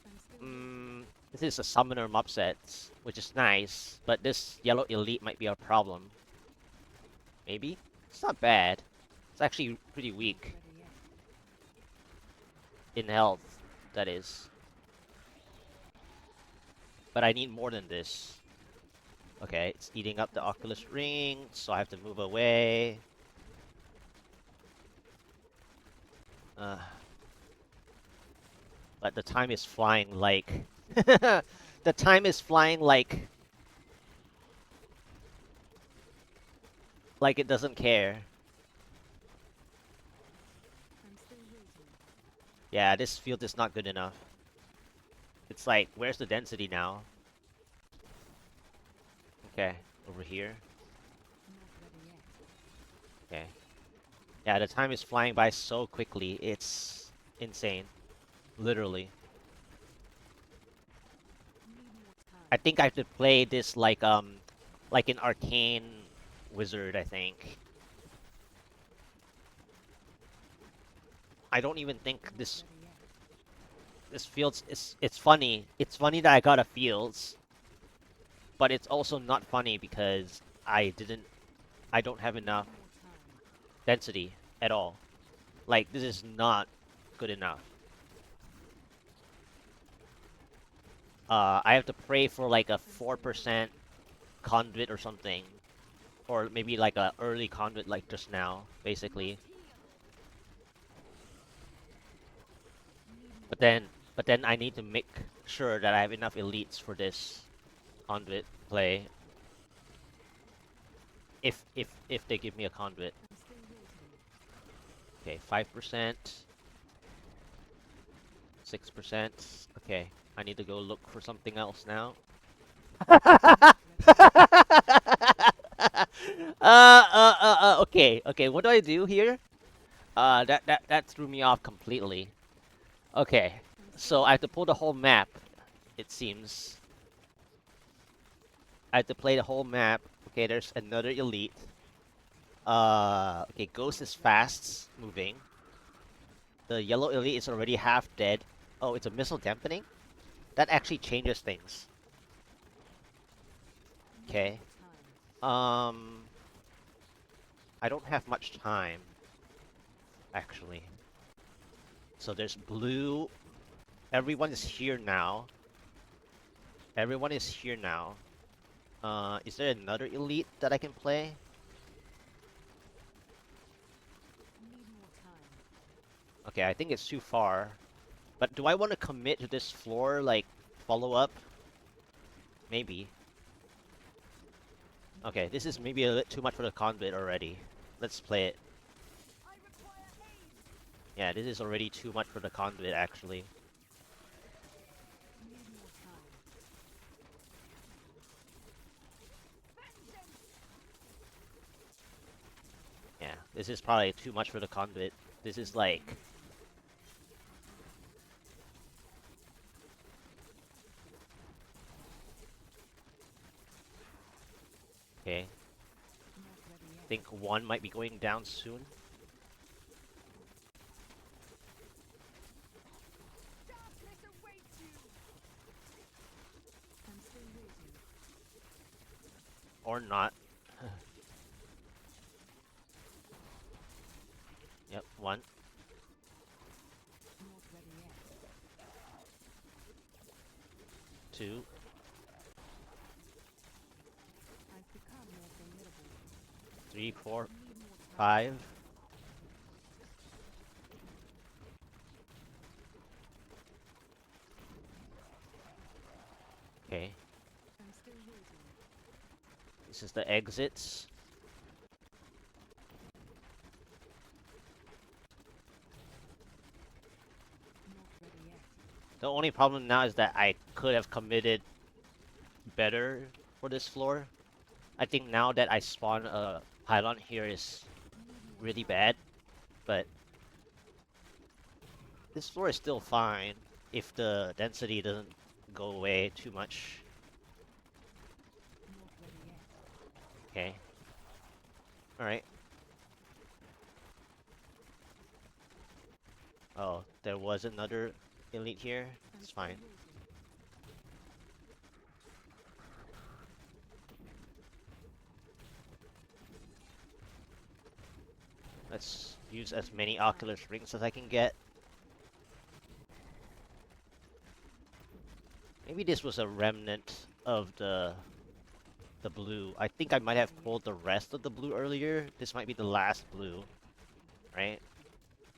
I'm still waiting. this is a summoner mob set, which is nice, but this yellow elite might be a problem. Maybe? It's not bad. It's actually pretty Not weak ready yet. in health, that is. But I need more than this. Okay, it's eating up the Oculus Ring, so I have to move away. Uh, but the time is flying like... the time is flying like it doesn't care. I'm still waiting. Yeah, this field is not good enough. It's like, where's the density now? Okay, over here. Not ready yet. Okay. Yeah, the time is flying by so quickly. It's insane. Literally. Need more I time. think I have to play this like an arcane wizard, I think. I don't even think Not this ready yet. this fields is it's funny. It's funny that I got a fields, but it's also not funny because I don't have Need enough more time. density at all. Like this is not good enough. I have to pray for like a I'm still waiting. 4% conduit or something. Or maybe like a early conduit like just now, basically. Must heal. Need more But then time. but then I need to make sure that I have enough elites for this conduit play. If they give me a conduit. I'm still waiting. Okay, 5%, 6%. Okay, I need to go look for something else now. Not ready yet. Okay, okay. What do I do here? That threw me off completely. Okay, I'm still so I have to waiting. pull the whole map. It seems I have to play the whole map. Okay, there's another elite. Okay, Ghost is fast moving. The yellow elite is already half dead. Oh, it's a missile dampening? That actually changes things. Need Okay. more time. I don't have much time, actually. So there's blue. Everyone is here now. Everyone is here now. Is there another elite that I can play? Need more time. Okay, I think it's too far. But do I want to commit to this floor, like, follow up? Maybe. Okay, this is maybe a bit too much for the conduit already. Let's play it. I require aid. Yeah, this is already too much for the conduit, actually. Need more time. Yeah, this is probably too much for the conduit. This I'm is still like... waiting. Okay. Not ready yet. Think one might be going down soon. Darkness awaits you. I'm still waiting. Or not. Yep, one. Not ready yet. Two. I've become more formidable. Three, four, Need more time. five. Okay. I'm still waiting. This is the exits. Not ready yet. The only problem now is that I could have committed better for this floor. I think now that I spawn a pylon here is Need more really time. bad, but this floor is still fine if the density doesn't go away too much. Not ready yet. Okay. Alright. Oh, there was another elite here. I'm It's still fine. waiting. Let's use as many Oculus rings as I can get. Maybe this was a remnant of the blue. I think I might have pulled the rest of the blue earlier. This might be the last blue, right?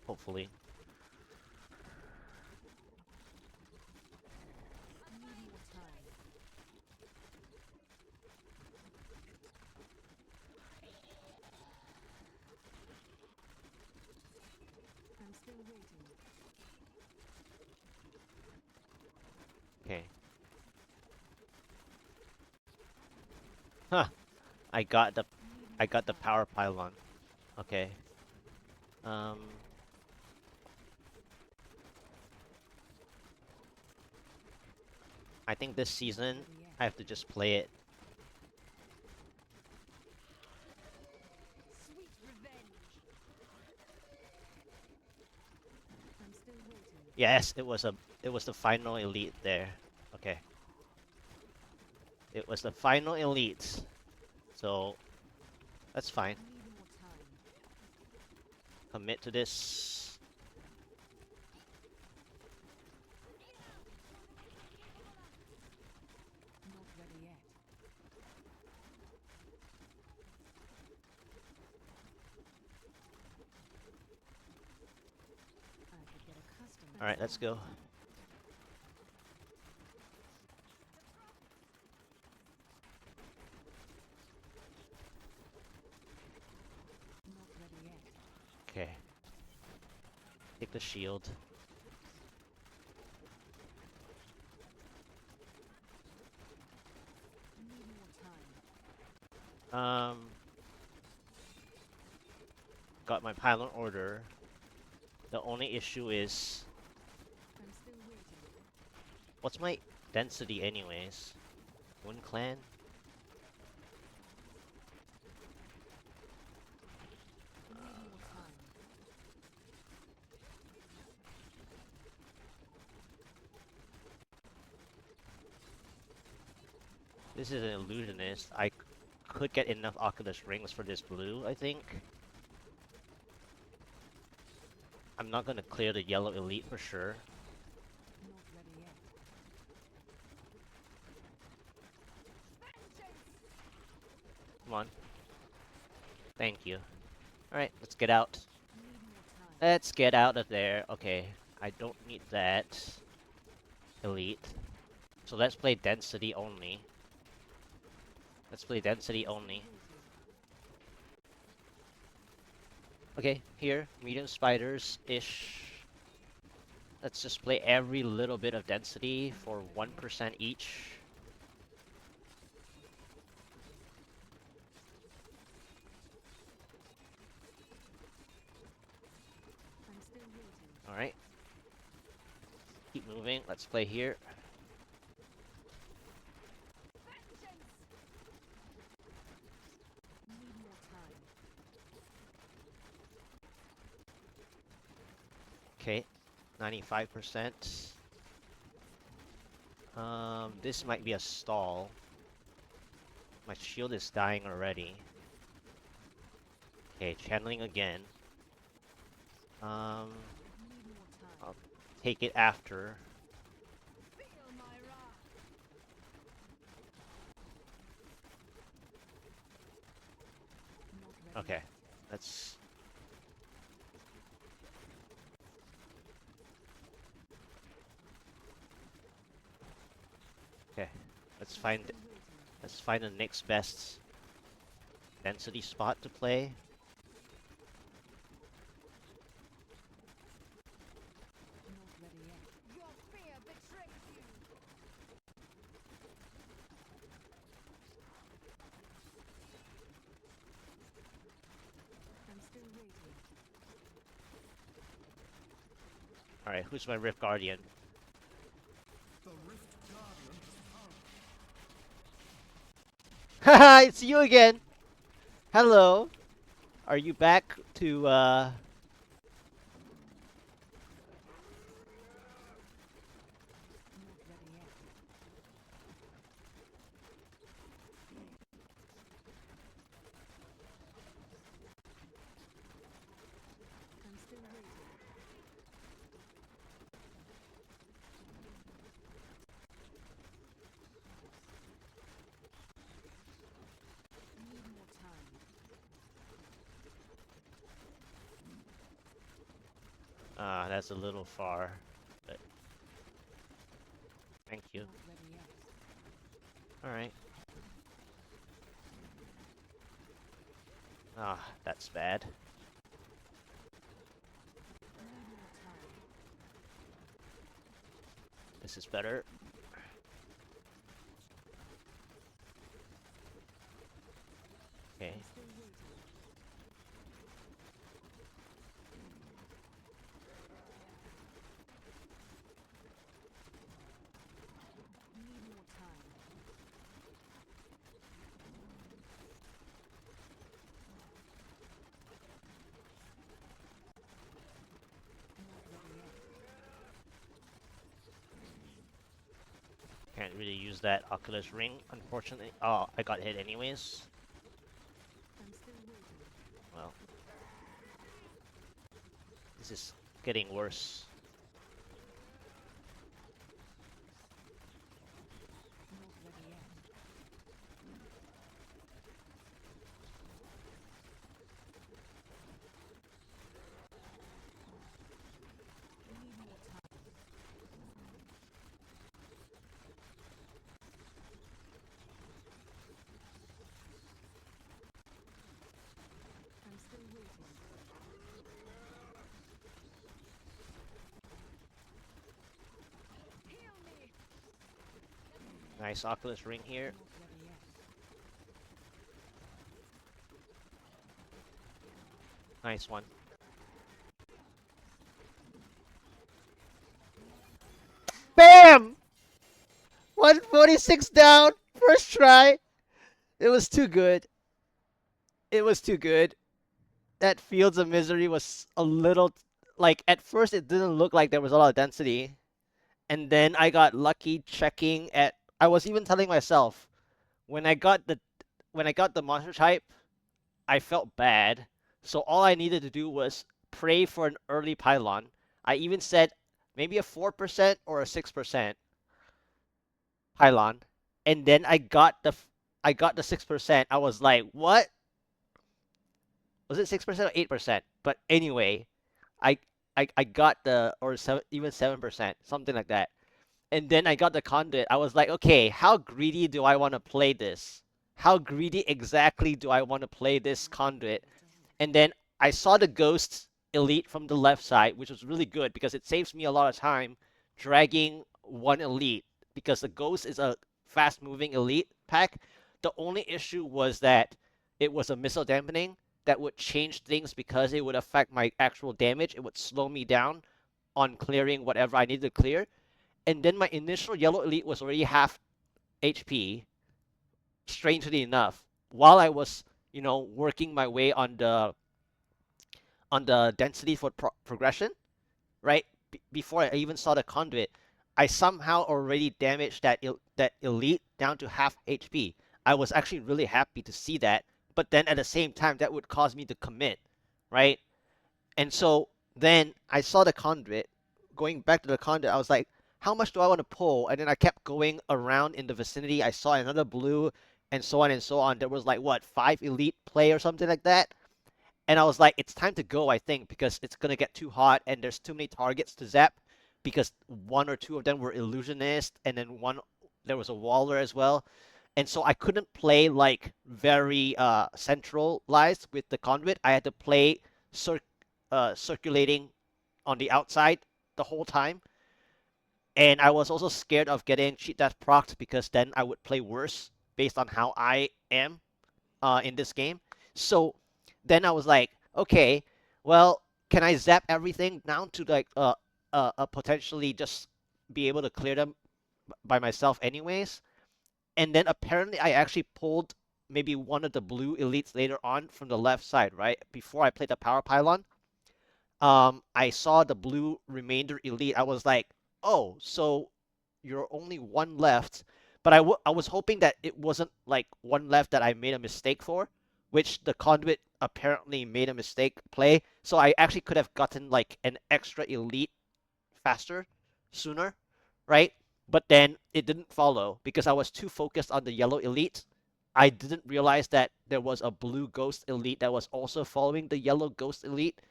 Hopefully. Need more time. I'm still waiting. Okay. Huh. I got the Need more time. power pylon. Okay. Um I think this season Not ready yet. I have to just play it. Sweet revenge. I'm still waiting. Yes, it was the final elite there. Okay. It was the final elite. So that's fine. Need more time. Commit to this. Not ready yet. I could get accustomed. Alright, let's go. Not ready yet. Okay. Take the shield. Need more time. Got my pylon order. The only issue is, I'm still waiting. what's my density anyways? One clan? Need more time. This is an illusionist. I could get enough Oculus rings for this blue, I think. I'm not gonna clear the yellow elite for sure. Not ready yet. Come on. Thank you. Alright, let's get out. Need more time. Let's get out of there. Okay, I don't need that elite. So let's play density only. Let's play density only. Okay, here, medium spiders-ish. Let's just play every little bit of density for 1% each. I'm still waiting. Alright. Keep moving. Let's play here. Okay, 95%. This might be a stall. My shield is dying already. Okay, channeling again. Um, Need more time. I'll take it after. Feel my wrath. Not ready Okay, yet. let's. Okay, let's find. Still waiting. Let's find the next best density spot to play. Not ready yet. Your fear betrays you. I'm still waiting. All right, who's my Rift Guardian? The Rift Guardian has come. Haha, it's you again. Hello. Are you back to Not ready yet. I'm still waiting. Need more time. that's a little far. But thank you. Not ready yet. All right. Ah, that's bad. Need more time. This is better. Okay. I'm still waiting. Need more time. Not ready yet. Can't really use that Oculus Ring, unfortunately. Oh, I got hit anyways. I'm still waiting. Well, this is getting worse. Not ready yet. Need more time. I'm still waiting. Heal me. Nice Oculus Ring here. Not ready yet. Nice one. BAM! 146 down. First try. It was too good. It was too good. That Fields of Misery was a little like at first it didn't look like there was a lot of density, and then I got lucky checking at. I was even telling myself when I got the monster type, I felt bad. So all I needed to do was pray for an early pylon. I even said maybe a 4% or a 6% pylon, and then I got the 6%. I was like, what? Was it 6% or 8%? But anyway, I I got the or seven, even 7%, something like that. And then I got the conduit. I was like, okay, how greedy do I want to play this? How greedy exactly do I want to play this conduit? And then I saw the ghost elite from the left side, which was really good because it saves me a lot of time dragging one elite because the ghost is a fast moving elite pack. The only issue was that it was a missile dampening that would change things because it would affect my actual damage. It would slow me down on clearing whatever I needed to clear. And then my initial yellow elite was already half HP, strangely enough, while I was, working my way on the density for progression. right? Before I even saw the conduit, I somehow already damaged that elite down to half HP. I was actually really happy to see that, but then at the same time, that would cause me to commit, right? And so then I saw the conduit. Going back to the conduit, I was like, how much do I want to pull? And then I kept going around in the vicinity. I saw another blue, and so on and so on. There was like what, five elite play or something like that. And I was like, it's time to go, I think, because it's gonna get too hot and there's too many targets to zap because one or two of them were illusionist and then one there was a waller as well. And so I couldn't play like very centralized with the conduit. I had to play circulating on the outside the whole time. And I was also scared of getting cheat death procs because then I would play worse based on how I am in this game. So then I was like, okay, well, can I zap everything down to like potentially just be able to clear them by myself anyways? And then apparently I actually pulled maybe one of the blue elites later on from the left side, right? Before I played the power pylon. I saw the blue remainder elite. I was like, oh, so you're only one left. But I was hoping that it wasn't like one left that I made a mistake for, which the conduit apparently made a mistake play. So I actually could have gotten like an extra elite faster, sooner, right? But then it didn't follow because I was too focused on the yellow elite. I didn't realize that there was a blue ghost elite that was also following the yellow ghost elite.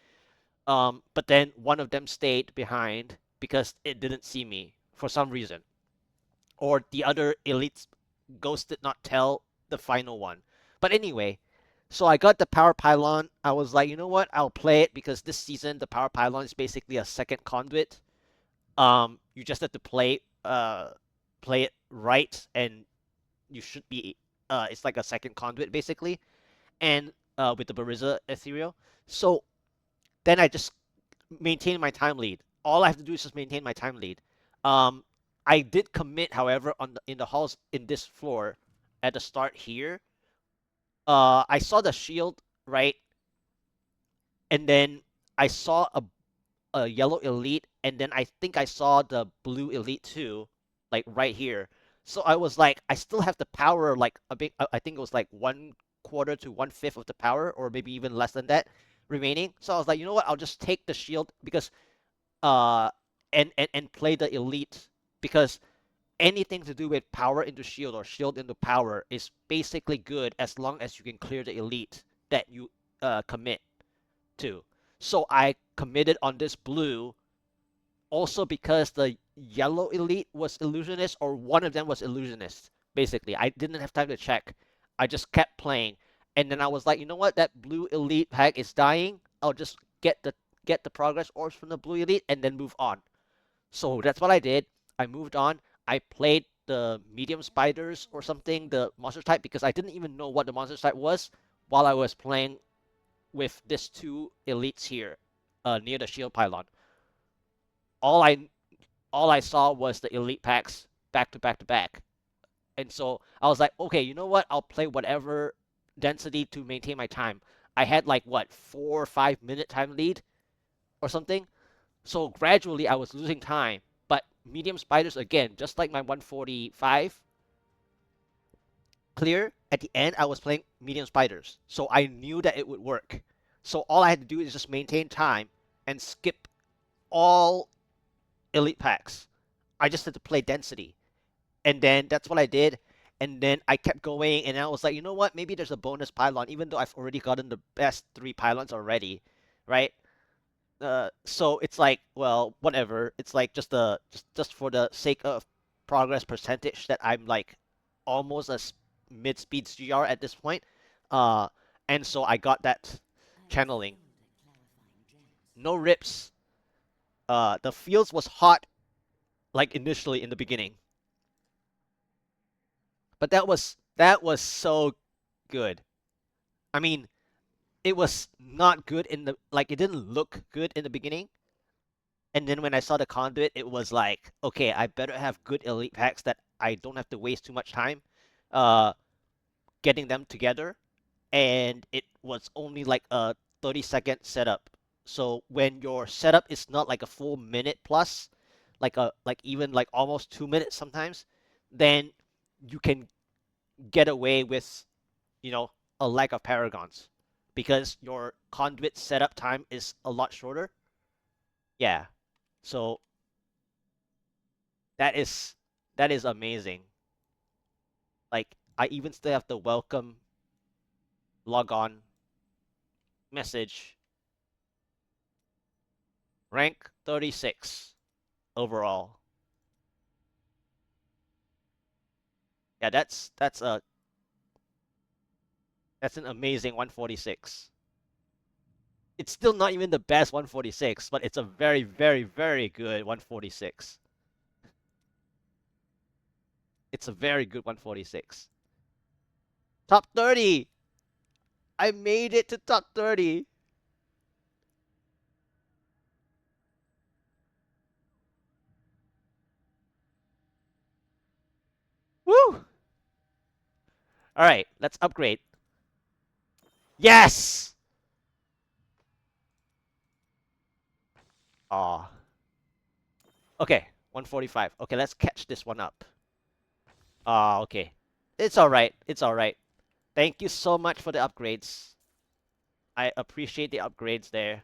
But then one of them stayed behind because it didn't see me for some reason. Or the other elites ghost did not tell the final one. But anyway, so I got the power pylon. I was like, you know what? I'll play it because this season the power pylon is basically a second conduit. You just have to play it right, and you should be. It's like a second conduit basically, and with the Buriza ethereal. So then I just maintain my time lead. All I have to do is just maintain my time lead. Um, I did commit, however, in the halls in this floor at the start here. I saw the shield right, and then I saw a yellow elite, and then I think I saw the blue elite too, like right here. So I was like, I still have the power, like a big. I think it was like 1/4 to 1/5 of the power, or maybe even less than that remaining. So I was like, you know what? I'll just take the shield because uh and play the elite because anything to do with power into shield or shield into power is basically good as long as you can clear the elite that you commit to. So I committed on this blue also because the yellow elite was illusionist or one of them was illusionist. Basically, I didn't have time to check. I just kept playing, and then I was like, you know what? That blue elite pack is dying. I'll just get the progress orbs from the blue elite and then move on. So that's what I did. I moved on. I played the medium spiders or something, the monster type, because I didn't even know what the monster type was while I was playing with these two elites here, near the shield pylon. All I all I saw was the elite packs back to back to back. And so I was like, okay, you know what? I'll play whatever density to maintain my time. I had like what 4 or 5 minute time lead or something. So gradually I was losing time. But medium spiders again, just like my 145 clear, at the end I was playing medium spiders. So I knew that it would work. So all I had to do is just maintain time and skip all elite packs. I just had to play density. And then that's what I did. And then I kept going, and I was like, you know what? Maybe there's a bonus pylon, even though I've already gotten the best three pylons already, right? So it's like, well, whatever. It's like just for the sake of progress percentage that I'm like almost a mid speed GR at this point. Uh, and so I got that channeling. No rips. The fields was hot like initially in the beginning, but that was so good. I mean, it was not good in the like it didn't look good in the beginning. And then when I saw the conduit, it was like, okay, I better have good elite packs that I don't have to waste too much time uh getting them together. And it was only like a 30-second setup. So when your setup is not like a full minute plus, like even like almost 2 minutes sometimes, then you can get away with, you know, a lack of paragons because your conduit setup time is a lot shorter. Yeah. So that is that is amazing. Like I even still have the welcome log on message. Rank 36 overall. Yeah, that's an amazing 146. It's still not even the best 146, but it's a very, very, very good 146. It's a very good 146. Top 30! I made it to top 30! Woo! Alright, let's upgrade. Yes! Aw. Okay, 145. Okay, let's catch this one up. Okay. It's alright. It's alright. Thank you so much for the upgrades. I appreciate the upgrades there.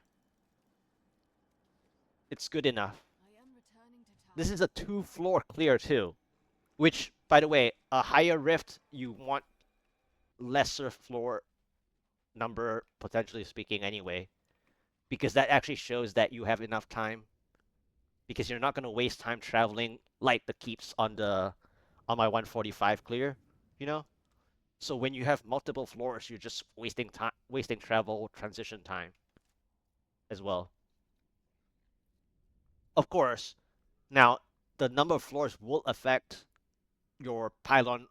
It's good enough. This is a 2-floor clear too. Which, by the way, a higher rift, you want lesser floor number, potentially speaking, anyway. Because that actually shows that you have enough time. Because you're not going to waste time traveling like the keeps on my 145 clear, you know? So when you have multiple floors, you're just wasting time, wasting travel transition time as well. Of course, now the number of floors will affect your pylon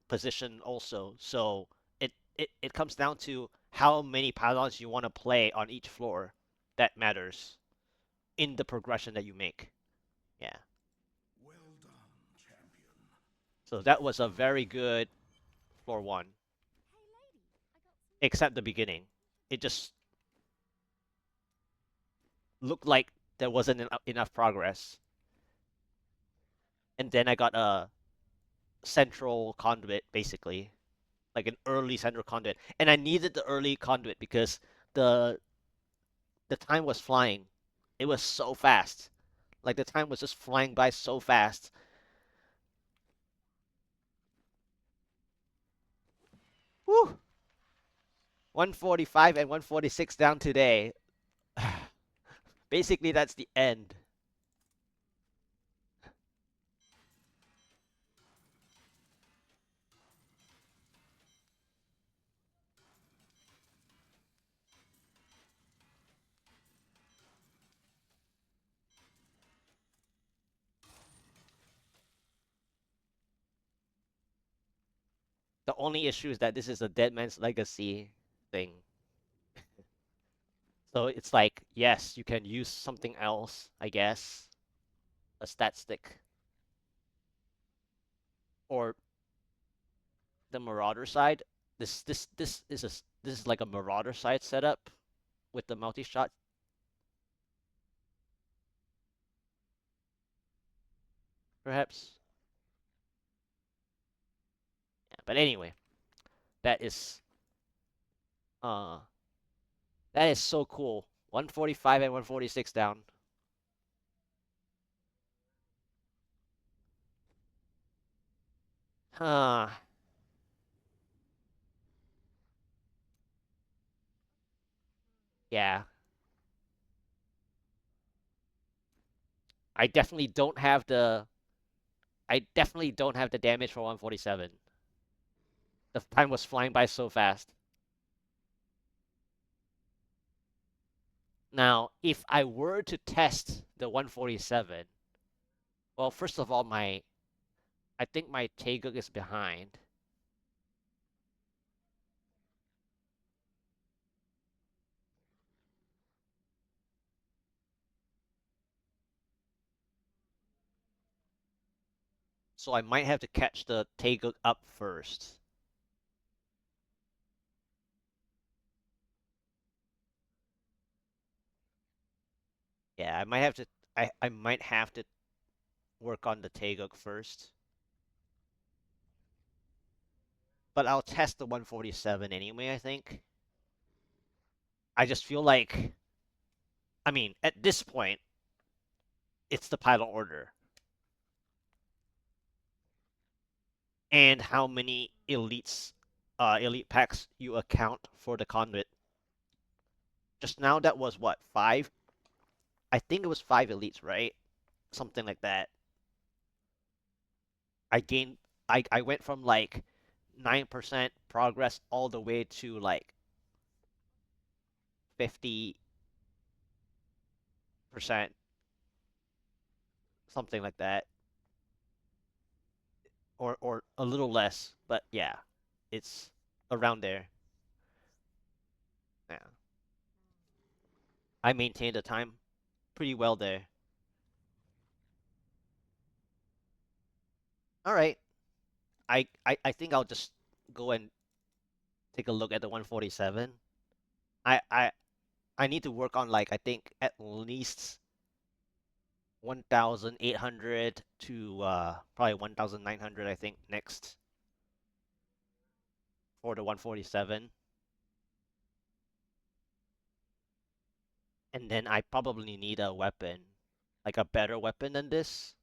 position also. So it comes down to how many pylons you want to play on each floor. That matters in the progression that you make. Yeah. Well done, champion. So that was a very good floor one, except the beginning. It just looked like there wasn't enough progress. And then I got a central conduit, basically, like an early central conduit. And I needed the early conduit because the the time was flying. It was so fast. Like the time was just flying by so fast. Whew. 145 and 146 down today. Basically, that's the end. The only issue is that this is a Dead Man's Legacy thing. So it's like, yes, you can use something else, I guess. A stat stick. Or the Marauder side. This is like a Marauder side setup with the multi-shot. Perhaps. Yeah, but anyway, that is uh that is so cool. 145 and 146 down. Huh. Yeah. I definitely don't have the I definitely don't have the damage for 147. The time was flying by so fast. Now, if I were to test the 147, well, first of all, I think my Taeguk is behind. So I might have to catch the Taeguk up first. Yeah, I might have to. I might have to work on the Taeguk first, but I'll test the 147 anyway. I think. I just feel like, I mean, at this point, it's the pilot order, and how many elite packs you account for the conduit. Just now, that was what, five? I think it was five elites, right? Something like that. I gained. I went from like 9% progress all the way to like 50%, something like that, or a little less. But yeah, it's around there. Yeah, I maintained the time pretty well there. All right, I think I'll just go and take a look at the 147. I I I need to work on like I think at least 1,800 to probably 1,900 I think next for the 147. And then I probably need a weapon, like a better weapon than this.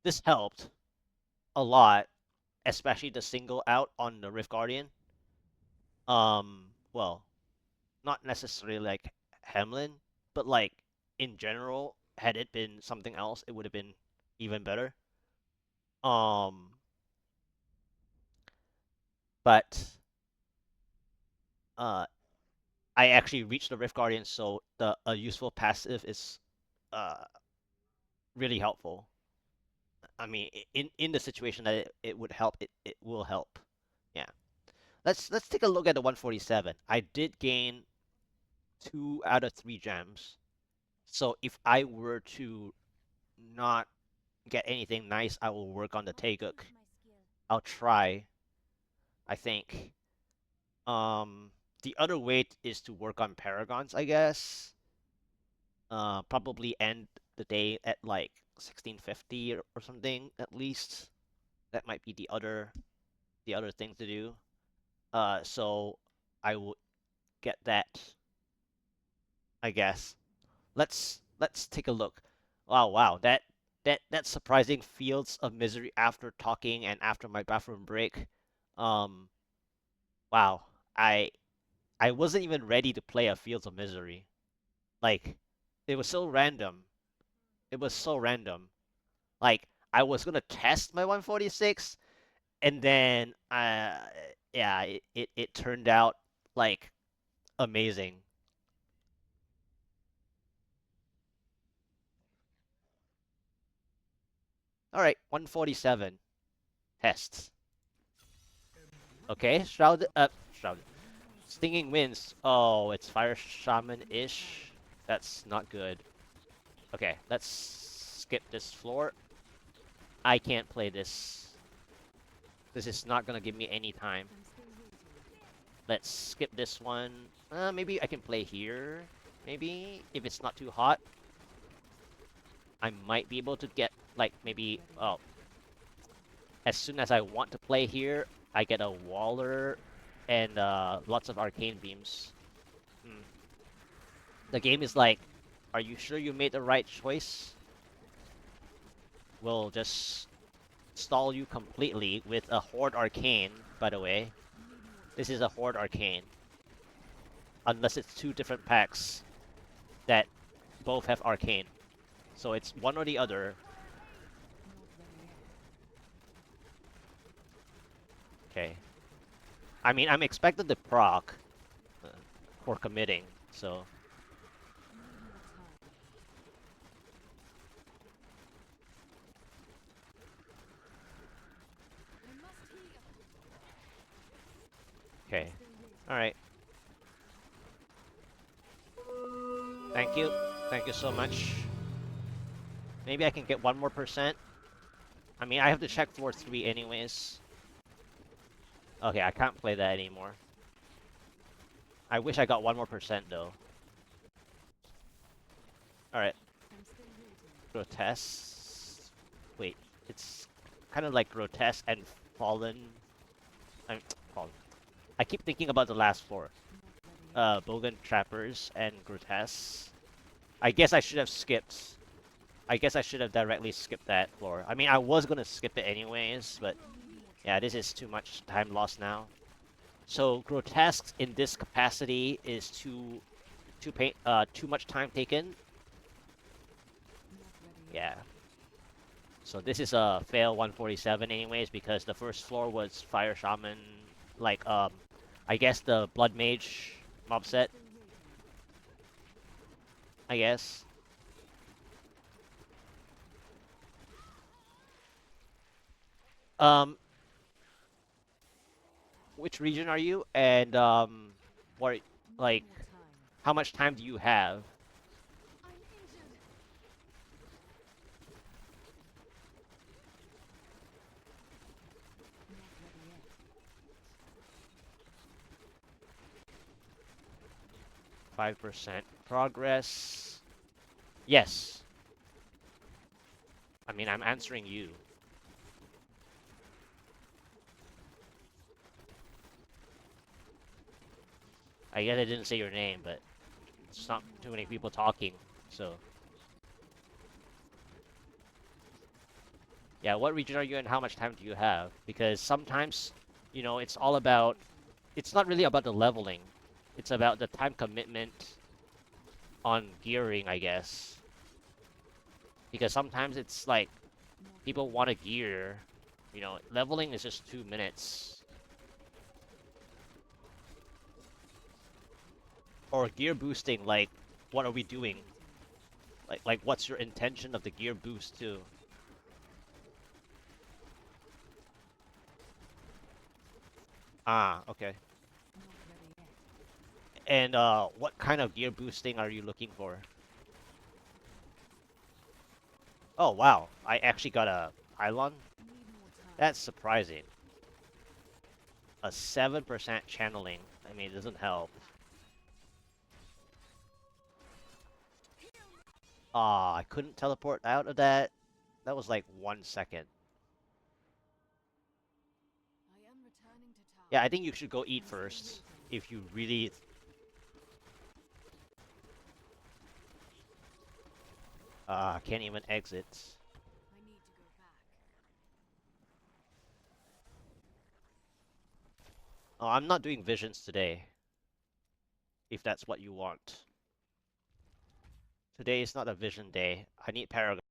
This helped a lot, especially the single out on the Rift Guardian. Well, not necessarily like Hemlin, but like in general, had it been something else, it would have been even better. Um, but uh, I actually reached the Rift Guardian, so the a useful passive is uh really helpful. I mean, in the situation that it would help, it will help. Yeah. Let's take a look at the 147. I did gain 2 out of 3 gems. So if I were to not get anything nice, I will work on the Taeguk. I'll try, I think. The other way is to work on Paragons, I guess. Probably end the day at like 1650 or something at least. That might be the other thing to do. So I will get that, I guess. Let's take a look. Wow, that surprising Fields of Misery after talking and after my bathroom break. Um, wow. I I wasn't even ready to play a Fields of Misery. Like, it was so random. It was so random. Like, I was gonna test my 146, and then yeah, it turned out like amazing. All right, 147 tests. Okay, shrouded. Stinging winds. Oh, it's fire shaman-ish. That's not good. Okay, let's skip this floor. I can't play this. This is not gonna give me any time. Let's skip this one. Maybe I can play here. Maybe if it's not too hot, I might be able to get like maybe. Oh, as soon as I want to play here, I get a Waller and lots of arcane beams. Hmm. The game is like, are you sure you made the right choice? We'll just stall you completely with a Horde Arcane, by the way. This is a Horde Arcane. Unless it's 2 different packs that both have Arcane. So it's one or the other. Okay. I mean, I'm expected to proc uh, for committing, so... Okay. Alright. Thank you. Thank you so much. Maybe I can get 1 more %. I mean, I have to check floor 3 anyways. Okay, I can't play that anymore. I wish I got 1 more % though. Alright, I'm still waiting. grotesque. Wait, it's kind of like grotesque and fallen. I'm fallen. I keep thinking about the last floor. Not ready yet. Bogan trappers and grotesque. I guess I should have skipped. I guess I should have directly skipped that floor. I mean, I was gonna skip it anyways, but yeah, this is too much time lost now. So grotesque in this capacity is too much time taken. Not ready yet. Yeah. So this is a fail 147 anyways because the first floor was fire shaman, like I guess the blood mage mob set. Still waiting. I guess. Um, which region are you? And what Need like more time. how much time do you have? I'm injured. Not ready yet. 5% progress. Yes. I mean, I'm answering you. I guess I didn't say your name, but it's not too many people talking, so. Yeah, what region are you in? How much time do you have? Because sometimes, it's all about, it's not really about the leveling. It's about the time commitment on gearing, I guess. Because sometimes it's like, Not people ready want to yet. gear, leveling is just 2 minutes. Or gear boosting, like, what are we Still doing? waiting. Like what's your intention of the gear boost too? Ah, okay. Not ready yet. And what kind of gear boosting are you looking for? Oh wow, I actually got a pylon. Need more time. That's surprising. A 7% channeling. I mean, it doesn't help. Ah, I couldn't teleport out of that. That was like 1 second. I am returning to town. Yeah, I think you should go eat I'm still first. waiting. If you really... can't even exit. I need to go back. Oh, I'm not doing visions today. If that's what you want. Today is not a vision day. I need Paragon.